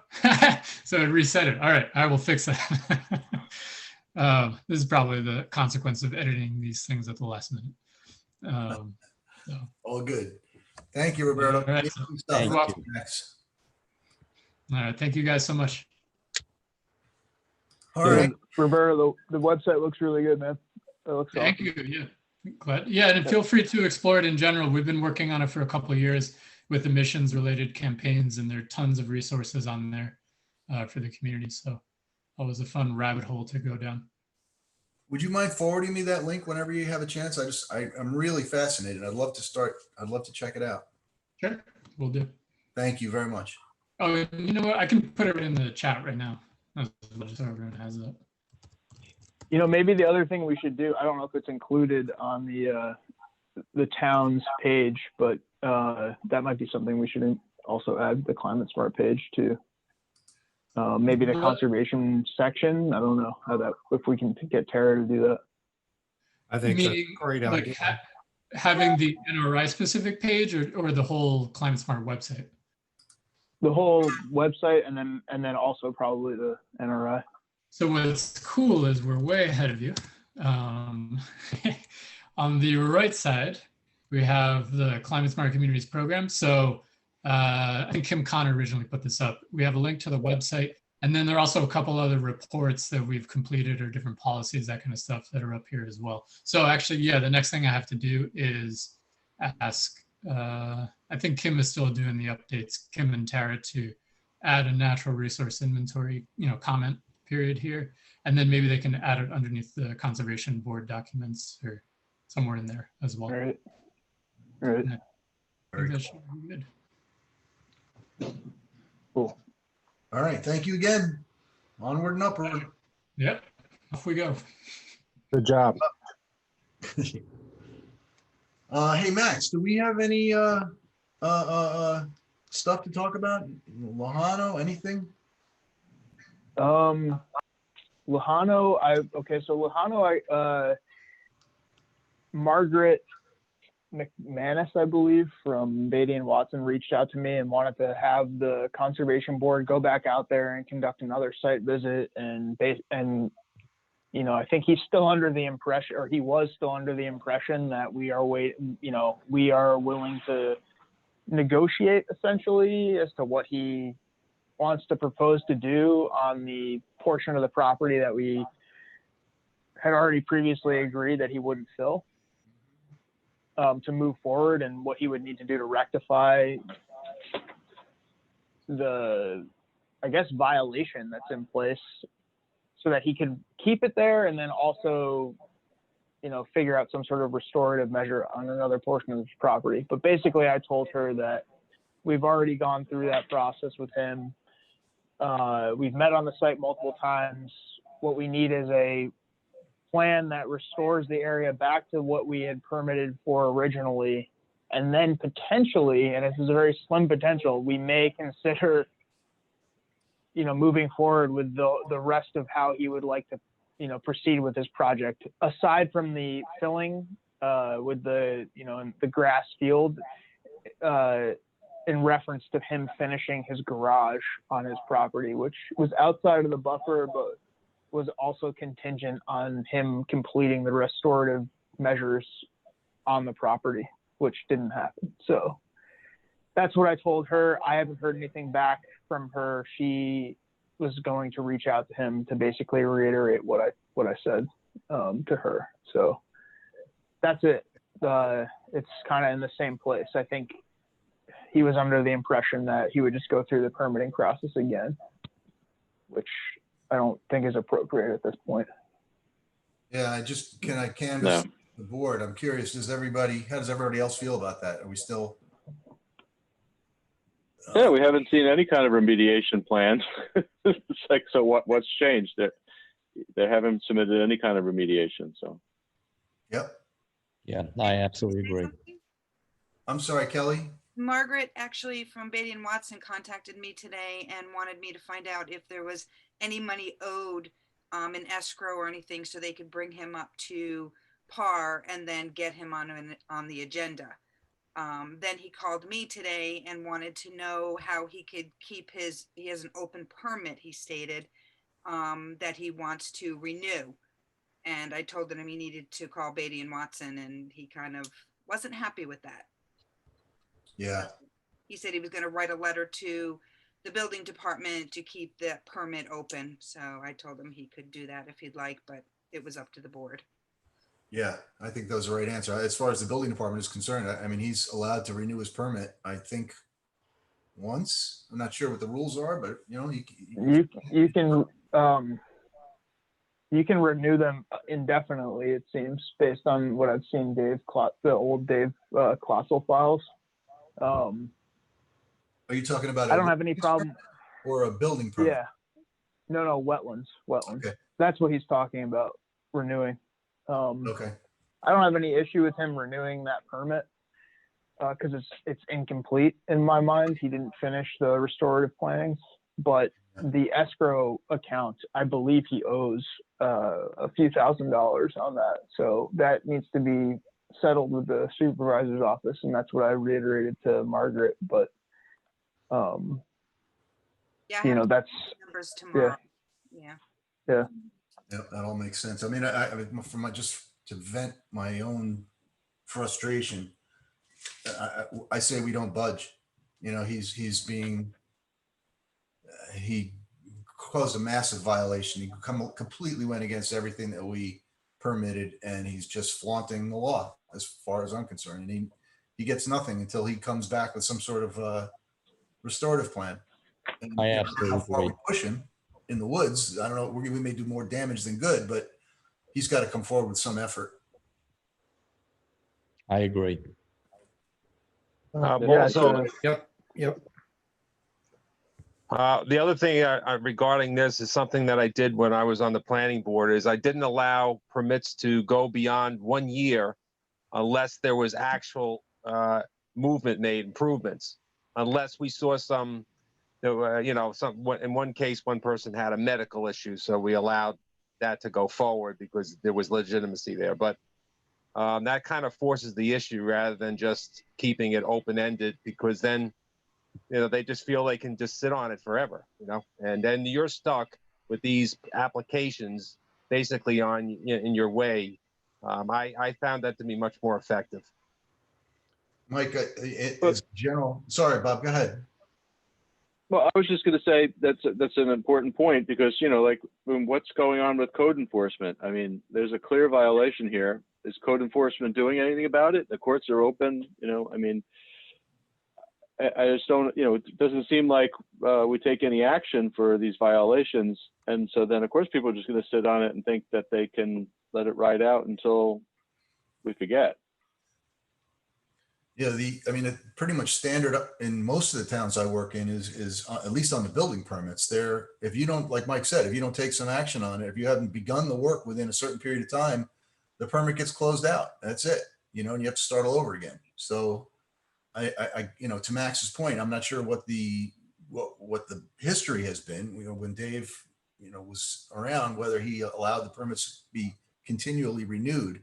so it reset it. All right, I will fix that. This is probably the consequence of editing these things at the last minute. So. All good. Thank you, Roberto. All right, so, Thank you're welcome. you. All right, thank you guys so much. All right. Roberto, the website looks really good, man. That looks Thank awesome. you. Yeah, glad. Yeah, and feel free to explore it in general. We've been working on it for a couple of years with emissions related campaigns, and there are tons of resources on there for the community. So always a fun rabbit hole to go down. Would you mind forwarding me that link whenever you have a chance? I'm really fascinated. I'd love to check it out. Sure, we'll do. Thank you very much. Oh, you know what? I can put it in the chat right now. Just so everyone has that. Maybe the other thing we should do, I don't know if it's included on the town's page, but that might be something we should also add the Climate Smart page to. Maybe the conservation section. I don't know if we can get Tara to do that. I think that's a great idea. Having the NRI specific page or the whole Climate Smart website? The whole website and then also probably the NRI. So what's cool is we're way ahead of you. On the right side, we have the Climate Smart Communities program. So I think Kim Connor originally put this up. We have a link to the website. And then there are also a couple other reports that we've completed or different policies, that kind of stuff that are up here as well. So actually, yeah, the next thing I have to do is ask, I think Kim is still doing the updates, Kim and Tara, to add a natural resource inventory, comment period here. And then maybe they can add it underneath the conservation board documents or somewhere in there as well. All right. I think that should be good. Cool. All right. Thank you again. Onward and upward. Yep. Off we go. Good job. Hey, Max, do we have any stuff to talk about? Lojano, anything? Lojano, Margaret McManus, I believe, from Beatty and Watson reached out to me and wanted to have the conservation board go back out there and conduct another site visit. And I think he's still under the impression, or he was still under the impression, that we are willing to negotiate essentially as to what he wants to propose to do on the portion of the property that we had already previously agreed that he wouldn't fill. To move forward, and what he would need to do to rectify the, violation that's in place, so that he can keep it there, and then also, figure out some sort of restorative measure on another portion of his property. But basically, I told her that we've already gone through that process with him. We've met on the site multiple times. What we need is a plan that restores the area back to what we had permitted for originally, and then potentially, and this is a very slim potential, we may consider moving forward with the rest of how he would like to proceed with his project. Aside from the filling with the, the grass field, in reference to him finishing his garage on his property, which was outside of the buffer, but was also contingent on him completing the restorative measures on the property, which didn't happen. So that's what I told her. I haven't heard anything back from her. She was going to reach out to him to basically reiterate what I said to her. So that's it. It's kind of in the same place. I think he was under the impression that he would just go through the permitting process again, which I don't think is appropriate at this point. Yeah, can I canvass the board? I'm curious, how does everybody else feel about that? Are we still? Yeah, we haven't seen any kind of remediation plan. It's like, so what's changed? They haven't submitted any kind of remediation, so. Yep. Yeah, I absolutely agree. I'm sorry, Kelly. Margaret actually from Beatty and Watson contacted me today and wanted me to find out if there was any money owed in escrow or anything, so they could bring him up to par and then get him on the agenda. Then he called me today and wanted to know how he could keep he has an open permit, he stated, that he wants to renew. And I told him he needed to call Beatty and Watson, and he kind of wasn't happy with that. Yeah. He said he was going to write a letter to the building department to keep the permit open. So I told him he could do that if he'd like, but it was up to the board. Yeah, I think that was the right answer. As far as the building department is concerned, I mean, he's allowed to renew his permit, I think, once. I'm not sure what the rules are, but you can renew them indefinitely, it seems, based on what I've seen the old Dave Klossel files. Are you talking about? I don't have any problem. Or a building permit? Yeah. No, wetlands. Okay. That's what he's talking about, renewing. Okay. I don't have any issue with him renewing that permit because it's incomplete in my mind. He didn't finish the restorative plannings, but the escrow account, I believe he owes a few $1,000s on that. So that needs to be settled with the supervisor's office, and that's what I reiterated to Margaret. But yeah, that's numbers tomorrow. Yeah. Yeah, that all makes sense. I mean, just to vent my own frustration, I say we don't budge. He caused a massive violation. He completely went against everything that we permitted, and he's just flaunting the law as far as I'm concerned. And he gets nothing until he comes back with some sort of restorative plan. And I absolutely how far we agree. push him in the woods, I don't know. We may do more damage than good, but he's got to come forward with some effort. I agree. Yep. The other thing regarding this is something that I did when I was on the planning board is I didn't allow permits to go beyond 1 year unless there was actual movement made, improvements, unless we saw some, in one case, one person had a medical issue. So we allowed that to go forward because there was legitimacy there. But that kind of forces the issue rather than just keeping it open-ended, because then they just feel they can just sit on it forever, and then you're stuck with these applications basically in your way. I found that to be much more effective. Mike, it's general. Sorry, Bob, go ahead. Well, I was just going to say that's an important point because, like what's going on with code enforcement? I mean, there's a clear violation here. Is code enforcement doing anything about it? The courts are open, I mean, I just don't, it doesn't seem like we take any action for these violations. And so then, of course, people are just going to sit on it and think that they can let it ride out until we forget. Yeah, pretty much standard in most of the towns I work in is at least on the building permits. If you don't, like Mike said, if you don't take some action on it, if you haven't begun the work within a certain period of time, the permit gets closed out. That's it, and you have to start all over again. So to Max's point, I'm not sure what the history has been. When Dave was around, whether he allowed the permits to be continually renewed.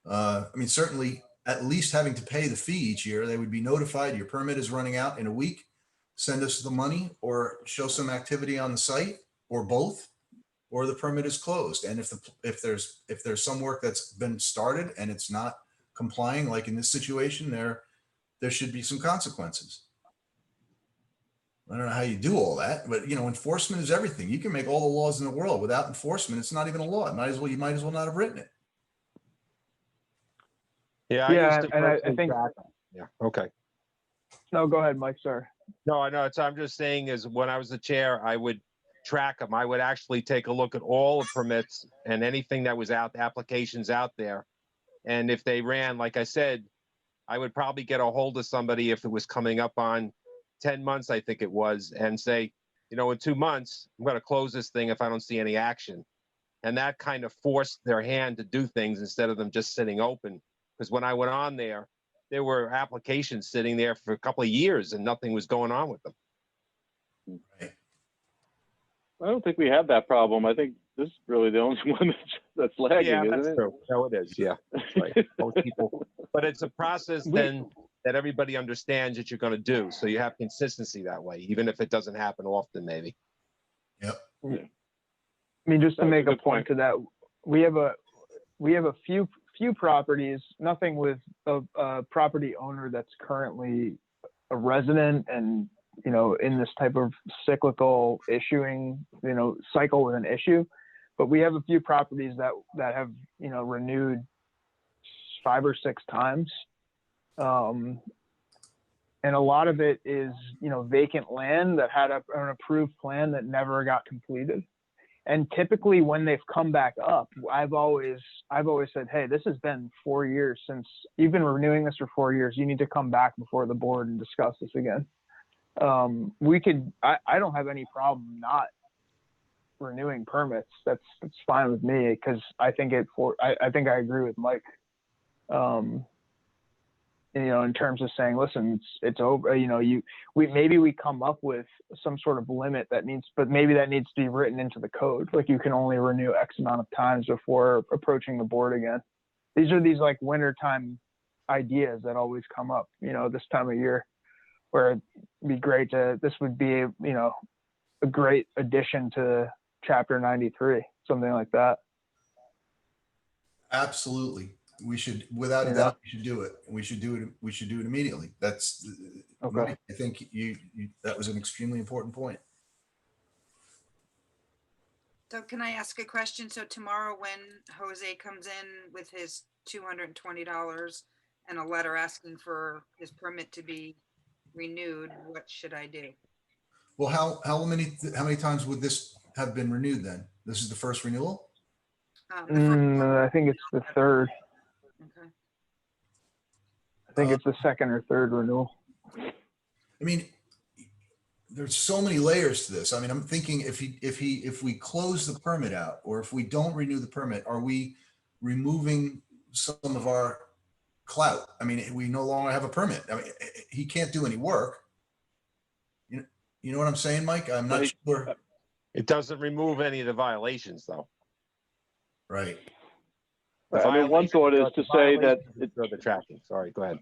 I mean, certainly at least having to pay the fee each year, they would be notified your permit is running out in a week, send us the money or show some activity on the site or both, or the permit is closed. And if there's some work that's been started and it's not complying, like in this situation, there should be some consequences. I don't know how you do all that, but enforcement is everything. You can make all the laws in the world. Without enforcement, it's not even a law. You might as well not have written it. Yeah, I Yeah, used to and I personally think- track 'em. Yeah, okay. No, go ahead, Mike, sorry. No, I know. I'm just saying is when I was the chair, I would track them. I would actually take a look at all the permits and anything that was out, applications out there. And if they ran, like I said, I would probably get a hold of somebody if it was coming up on 10 months, I think it was, and say, in 2 months, I'm going to close this thing if I don't see any action. And that kind of forced their hand to do things instead of them just sitting open. Because when I went on there were applications sitting there for a couple of years and nothing was going on with them. I don't think we have that problem. I think this is really the only one that's lagging, Yeah, isn't that's it? true. No, it is. Yeah. Right. Most people, but it's a process then that everybody understands that you're going to do. So you have consistency that way, even if it doesn't happen often, maybe. Yep. I mean, just to That's a make a good point to that, we have a few properties, nothing with a property owner that's currently a resident and, in this type of cyclical issuing, cycle with an issue. But we have a few properties that have, renewed 5 or 6 times. And a lot of it is, vacant land that had an approved plan that never got completed. And typically when they've come back up, I've always said, hey, this has been 4 years since you've been renewing this for 4 years. You need to come back before the board and discuss this again. I don't have any problem not renewing permits. That's fine with me because I think I think I agree with Mike. In terms of saying, listen, it's over, maybe we come up with some sort of limit but maybe that needs to be written into the code. Like you can only renew X amount of times before approaching the board again. These are these like wintertime ideas that always come up, this time of year where it'd be great this would be, a great addition to chapter 93, something like that. Absolutely. We should, without a doubt, we should do it. We should do it immediately. That's okay. I think you that was an extremely important point. So can I ask a question? So tomorrow when Jose comes in with his $220 and a letter asking for his permit to be renewed, what should I do? Well, how many times would this have been renewed then? This is the first renewal? I think it's the third. Okay. I think it's the second or third renewal. I mean, there's so many layers to this. I mean, I'm thinking if we close the permit out or if we don't renew the permit, are we removing some of our clout? I mean, we no longer have a permit. I mean, he can't do any work. You know what I'm saying, Mike? I'm not sure. It doesn't remove any of the violations though. Right. I mean, one thought is to say that the tracking. Sorry, go ahead.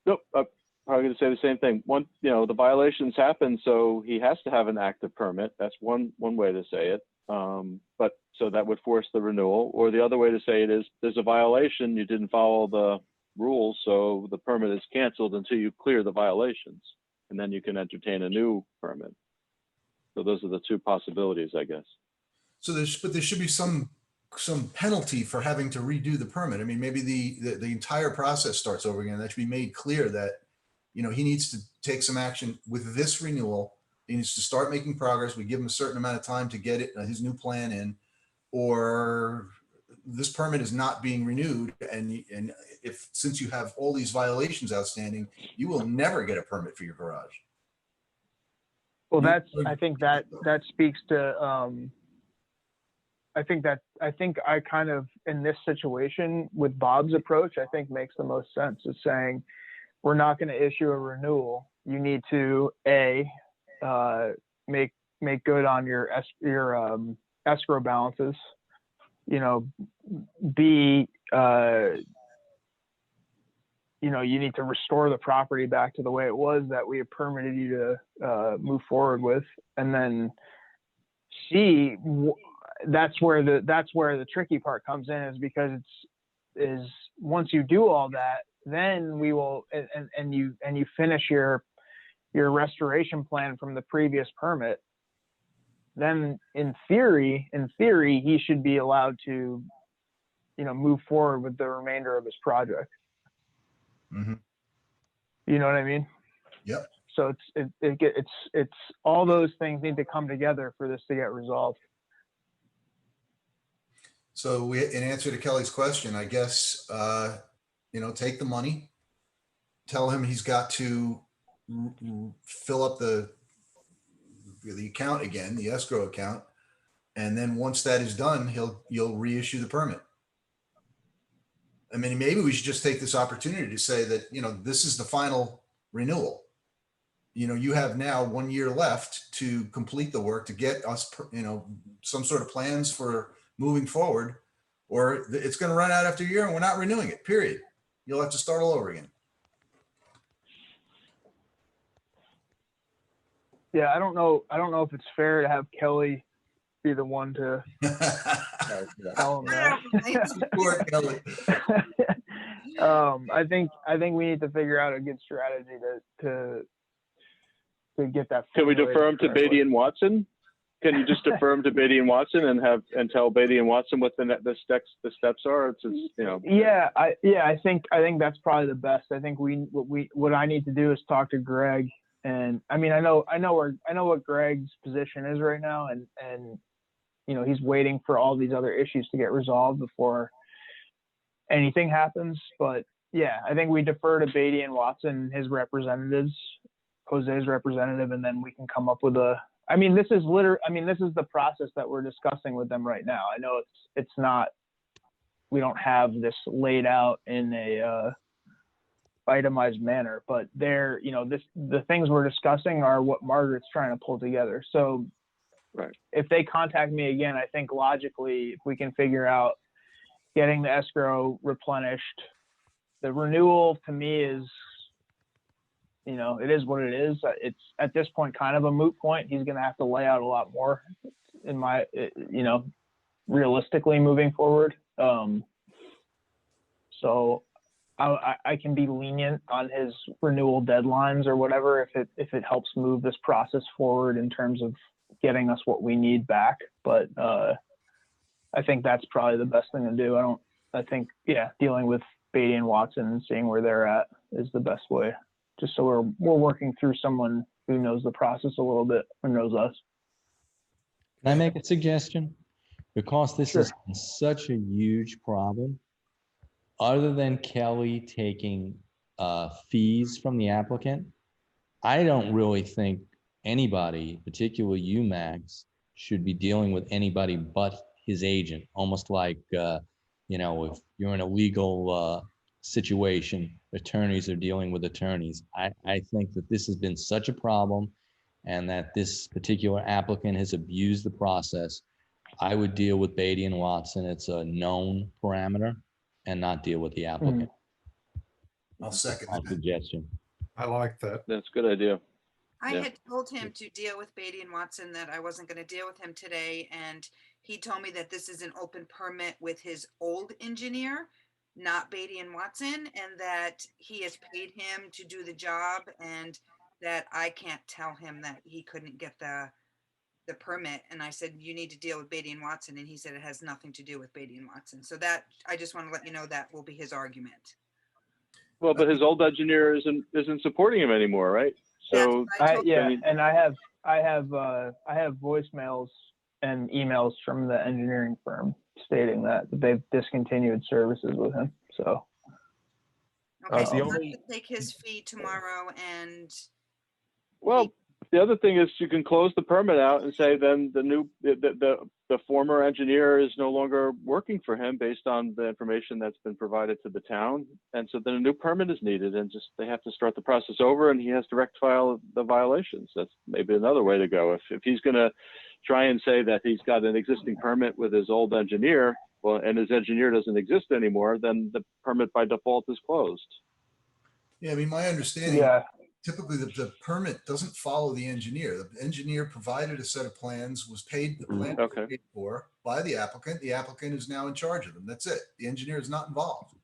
Nope, I'm probably going to say the same thing. The violations happen, so he has to have an active permit. That's one way to say it. But so that would force the renewal. Or the other way to say it is, there's a violation, you didn't follow the rules, so the permit is canceled until you clear the violations, and then you can entertain a new permit. So those are the two possibilities, I guess. So there should be some penalty for having to redo the permit. I mean, maybe the entire process starts over again. That should be made clear that, he needs to take some action with this renewal. He needs to start making progress. We give him a certain amount of time to get his new plan in, or this permit is not being renewed. And since you have all these violations outstanding, you will never get a permit for your garage. Well, I think that speaks to, I think I kind of, in this situation with Bob's approach, I think makes the most sense, is saying, we're not going to issue a renewal. You need to make make good on your escrow balances. You know, B, you know, you need to restore the property back to the way it was that we have permitted you to move forward with. And then C, that's where the tricky part comes in, is because once you do all that, then we will, and you finish your restoration plan from the previous permit, then in theory, he should be allowed to, you know, move forward with the remainder of his project. Mm-hmm. You know what I mean? Yep. So it's all those things need to come together for this to get resolved. So in answer to Kelly's question, I guess, you know, take the money, tell him he's got to fill up the account again, the escrow account. And then once that is done, you'll reissue the permit. I mean, maybe we should just take this opportunity to say that, you know, this is the final renewal. You know, you have now 1 year left to complete the work, to get us, you know, some sort of plans for moving forward, or it's going to run out after a year and we're not renewing it, period. You'll have to start all over again. Yeah, I don't know if it's fair to have Kelly be the one to tell him that. Poor Kelly. I think we need to figure out a good strategy to get that. Can we defer him to correctly. Beatty and Watson? Can you just defer him to Beatty and Watson and tell Beatty and Watson what the steps are? It's just, you know. Yeah, I think that's probably the best. I think what I need to do is talk to Greg, and I mean I know what Greg's position is right now, and you know, he's waiting for all these other issues to get resolved before anything happens. But yeah, I think we defer to Beatty and Watson, his representatives, Jose's representative, and then we can come up with this is the process that we're discussing with them right now. I know it's not, we don't have this laid out in a itemized manner, but they're, you know, the things we're discussing are what Margaret's trying to pull together. So right. If they contact me again, I think logically, if we can figure out getting the escrow replenished, the renewal to me is, you know, it is what it is. It's at this point kind of a moot point. He's going to have to lay out a lot more in my, you know, realistically moving forward. So I can be lenient on his renewal deadlines or whatever if it helps move this process forward in terms of getting us what we need back. But I think that's probably the best thing to do. I think dealing with Beatty and Watson and seeing where they're at is the best way, just so we're working through someone who knows the process a little bit or knows us. Can I make a suggestion? Because this Sure. is such a huge problem, other than Kelly taking fees from the applicant, I don't really think anybody, particularly you, Max, should be dealing with anybody but his agent. Almost like, you know, if you're in a legal situation, attorneys are dealing with attorneys. I think that this has been such a problem and that this particular applicant has abused the process. I would deal with Beatty and Watson. It's a known parameter, and not deal with the applicant. I'll second My that. suggestion. I like that. That's a good idea. I Yeah. had told him to deal with Beatty and Watson, that I wasn't going to deal with him today. And he told me that this is an open permit with his old engineer, not Beatty and Watson, and that he has paid him to do the job, and that I can't tell him that he couldn't get the permit. And I said, you need to deal with Beatty and Watson. And he said, it has nothing to do with Beatty and Watson. So that, I just want to let you know, that will be his argument. Well, but his old engineer isn't supporting him anymore, right? So I have voicemails and emails from the engineering firm stating that they've discontinued services with him. So Okay, the so only- let's take his fee tomorrow and. Well, the other thing is you can close the permit out and say then the former engineer is no longer working for him based on the information that's been provided to the town. And so then a new permit is needed and just they have to start the process over and he has to rectify the violations. That's maybe another way to go. If he's going to try and say that he's got an existing permit with his old engineer, well, and his engineer doesn't exist anymore, then the permit by default is closed. Yeah, I mean, my understanding, typically the permit doesn't follow the engineer. The engineer provided a set of plans, was paid, the plan was paid for by the applicant. The applicant is now in charge of them. That's it. The engineer is not involved.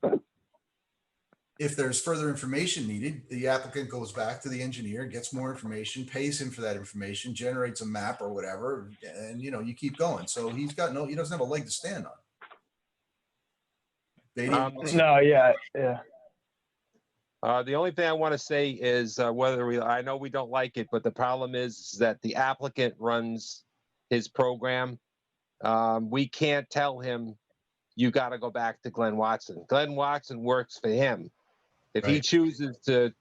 If there's further information needed, the applicant goes back to the engineer, gets more information, pays him for that information, generates a map or whatever, and you know, you keep going. So he doesn't have a leg to stand on. No, yeah. The only thing I want to say is I know we don't like it, but the problem is that the applicant runs his program. We can't tell him, you got to go back to Glenn Watson. Glenn Watson works for him. If he chooses to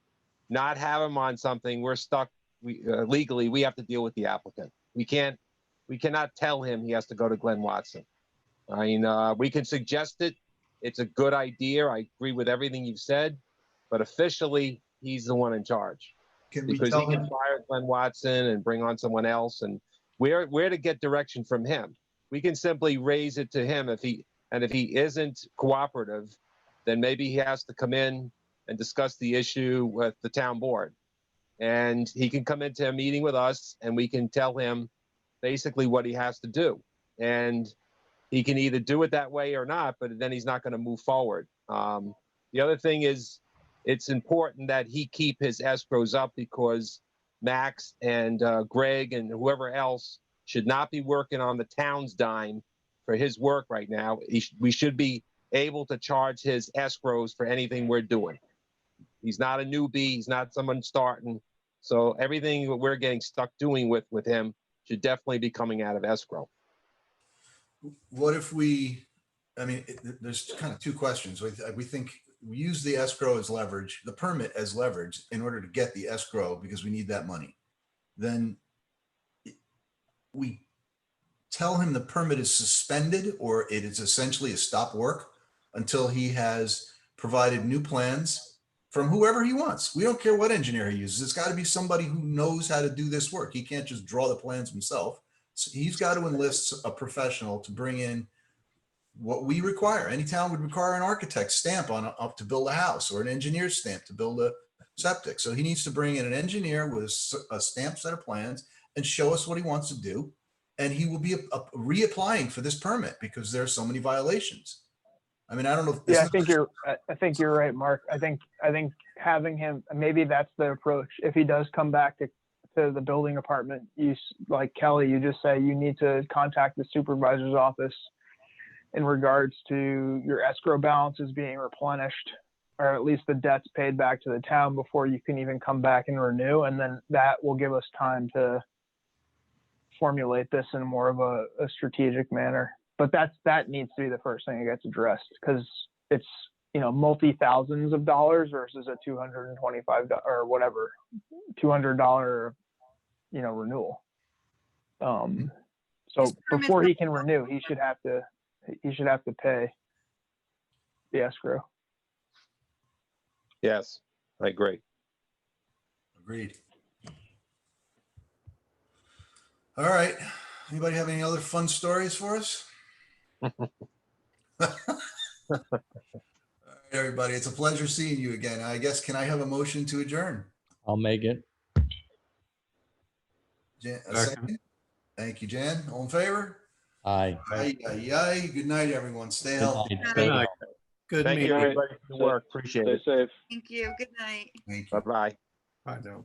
not have him on something, we're stuck. Legally, we have to deal with the applicant. We cannot tell him he has to go to Glenn Watson. I mean, we can suggest it. It's a good idea. I agree with everything you've said. But officially, he's the one in charge. Because he can fire Glenn Watson and bring on someone else, and we're to get direction from him. We can simply raise it to him if he isn't cooperative, then maybe he has to come in and discuss the issue with the town board, and he can come into a meeting with us, and we can tell him basically what he has to do, and he can either do it that way or not. But then he's not going to move forward. The other thing is, it's important that he keep his escrows up because Max and Greg and whoever else should not be working on the town's dime for his work right now. We should be able to charge his escrows for anything we're doing. He's not a newbie. He's not someone starting. So everything that we're getting stuck doing with him should definitely be coming out of escrow. What if there's kind of two questions. We think we use the escrow as leverage, the permit as leverage in order to get the escrow because we need that money. Then we tell him the permit is suspended or it is essentially a stop work until he has provided new plans from whoever he wants. We don't care what engineer he uses. It's got to be somebody who knows how to do this work. He can't just draw the plans himself. So he's got to enlist a professional to bring in what we require. Any town would require an architect's stamp on up to build a house or an engineer's stamp to build a septic. So he needs to bring in an engineer with a stamped set of plans and show us what he wants to do. And he will be reapplying for this permit because there are so many violations. I mean, I don't know. Yeah, I think you're right, Mark. I think having him, maybe that's the approach. If he does come back to the building department, like Kelly, you just say you need to contact the supervisor's office in regards to your escrow balances being replenished, or at least the debts paid back to the town before you can even come back and renew. And then that will give us time to formulate this in more of a strategic manner. But that needs to be the first thing that gets addressed, because it's, multi-thousands of dollars versus a $225 or whatever, $200, renewal. So before he can renew, he should have to pay the escrow. Yes, I agree. Agreed. All right. Anybody have any other fun stories for us? All right, everybody. It's a pleasure seeing you again. I guess, can I have a motion to adjourn? I'll make it. A second. Thank you, Jan. All in favor? Aye. Aye, aye, aye. Good night, everyone. Stay healthy. Good night. Good Thank meeting. you, everybody, for the work. Appreciate it. Stay safe. Thank you. Good night. Thank you. Bye-bye. Bye now.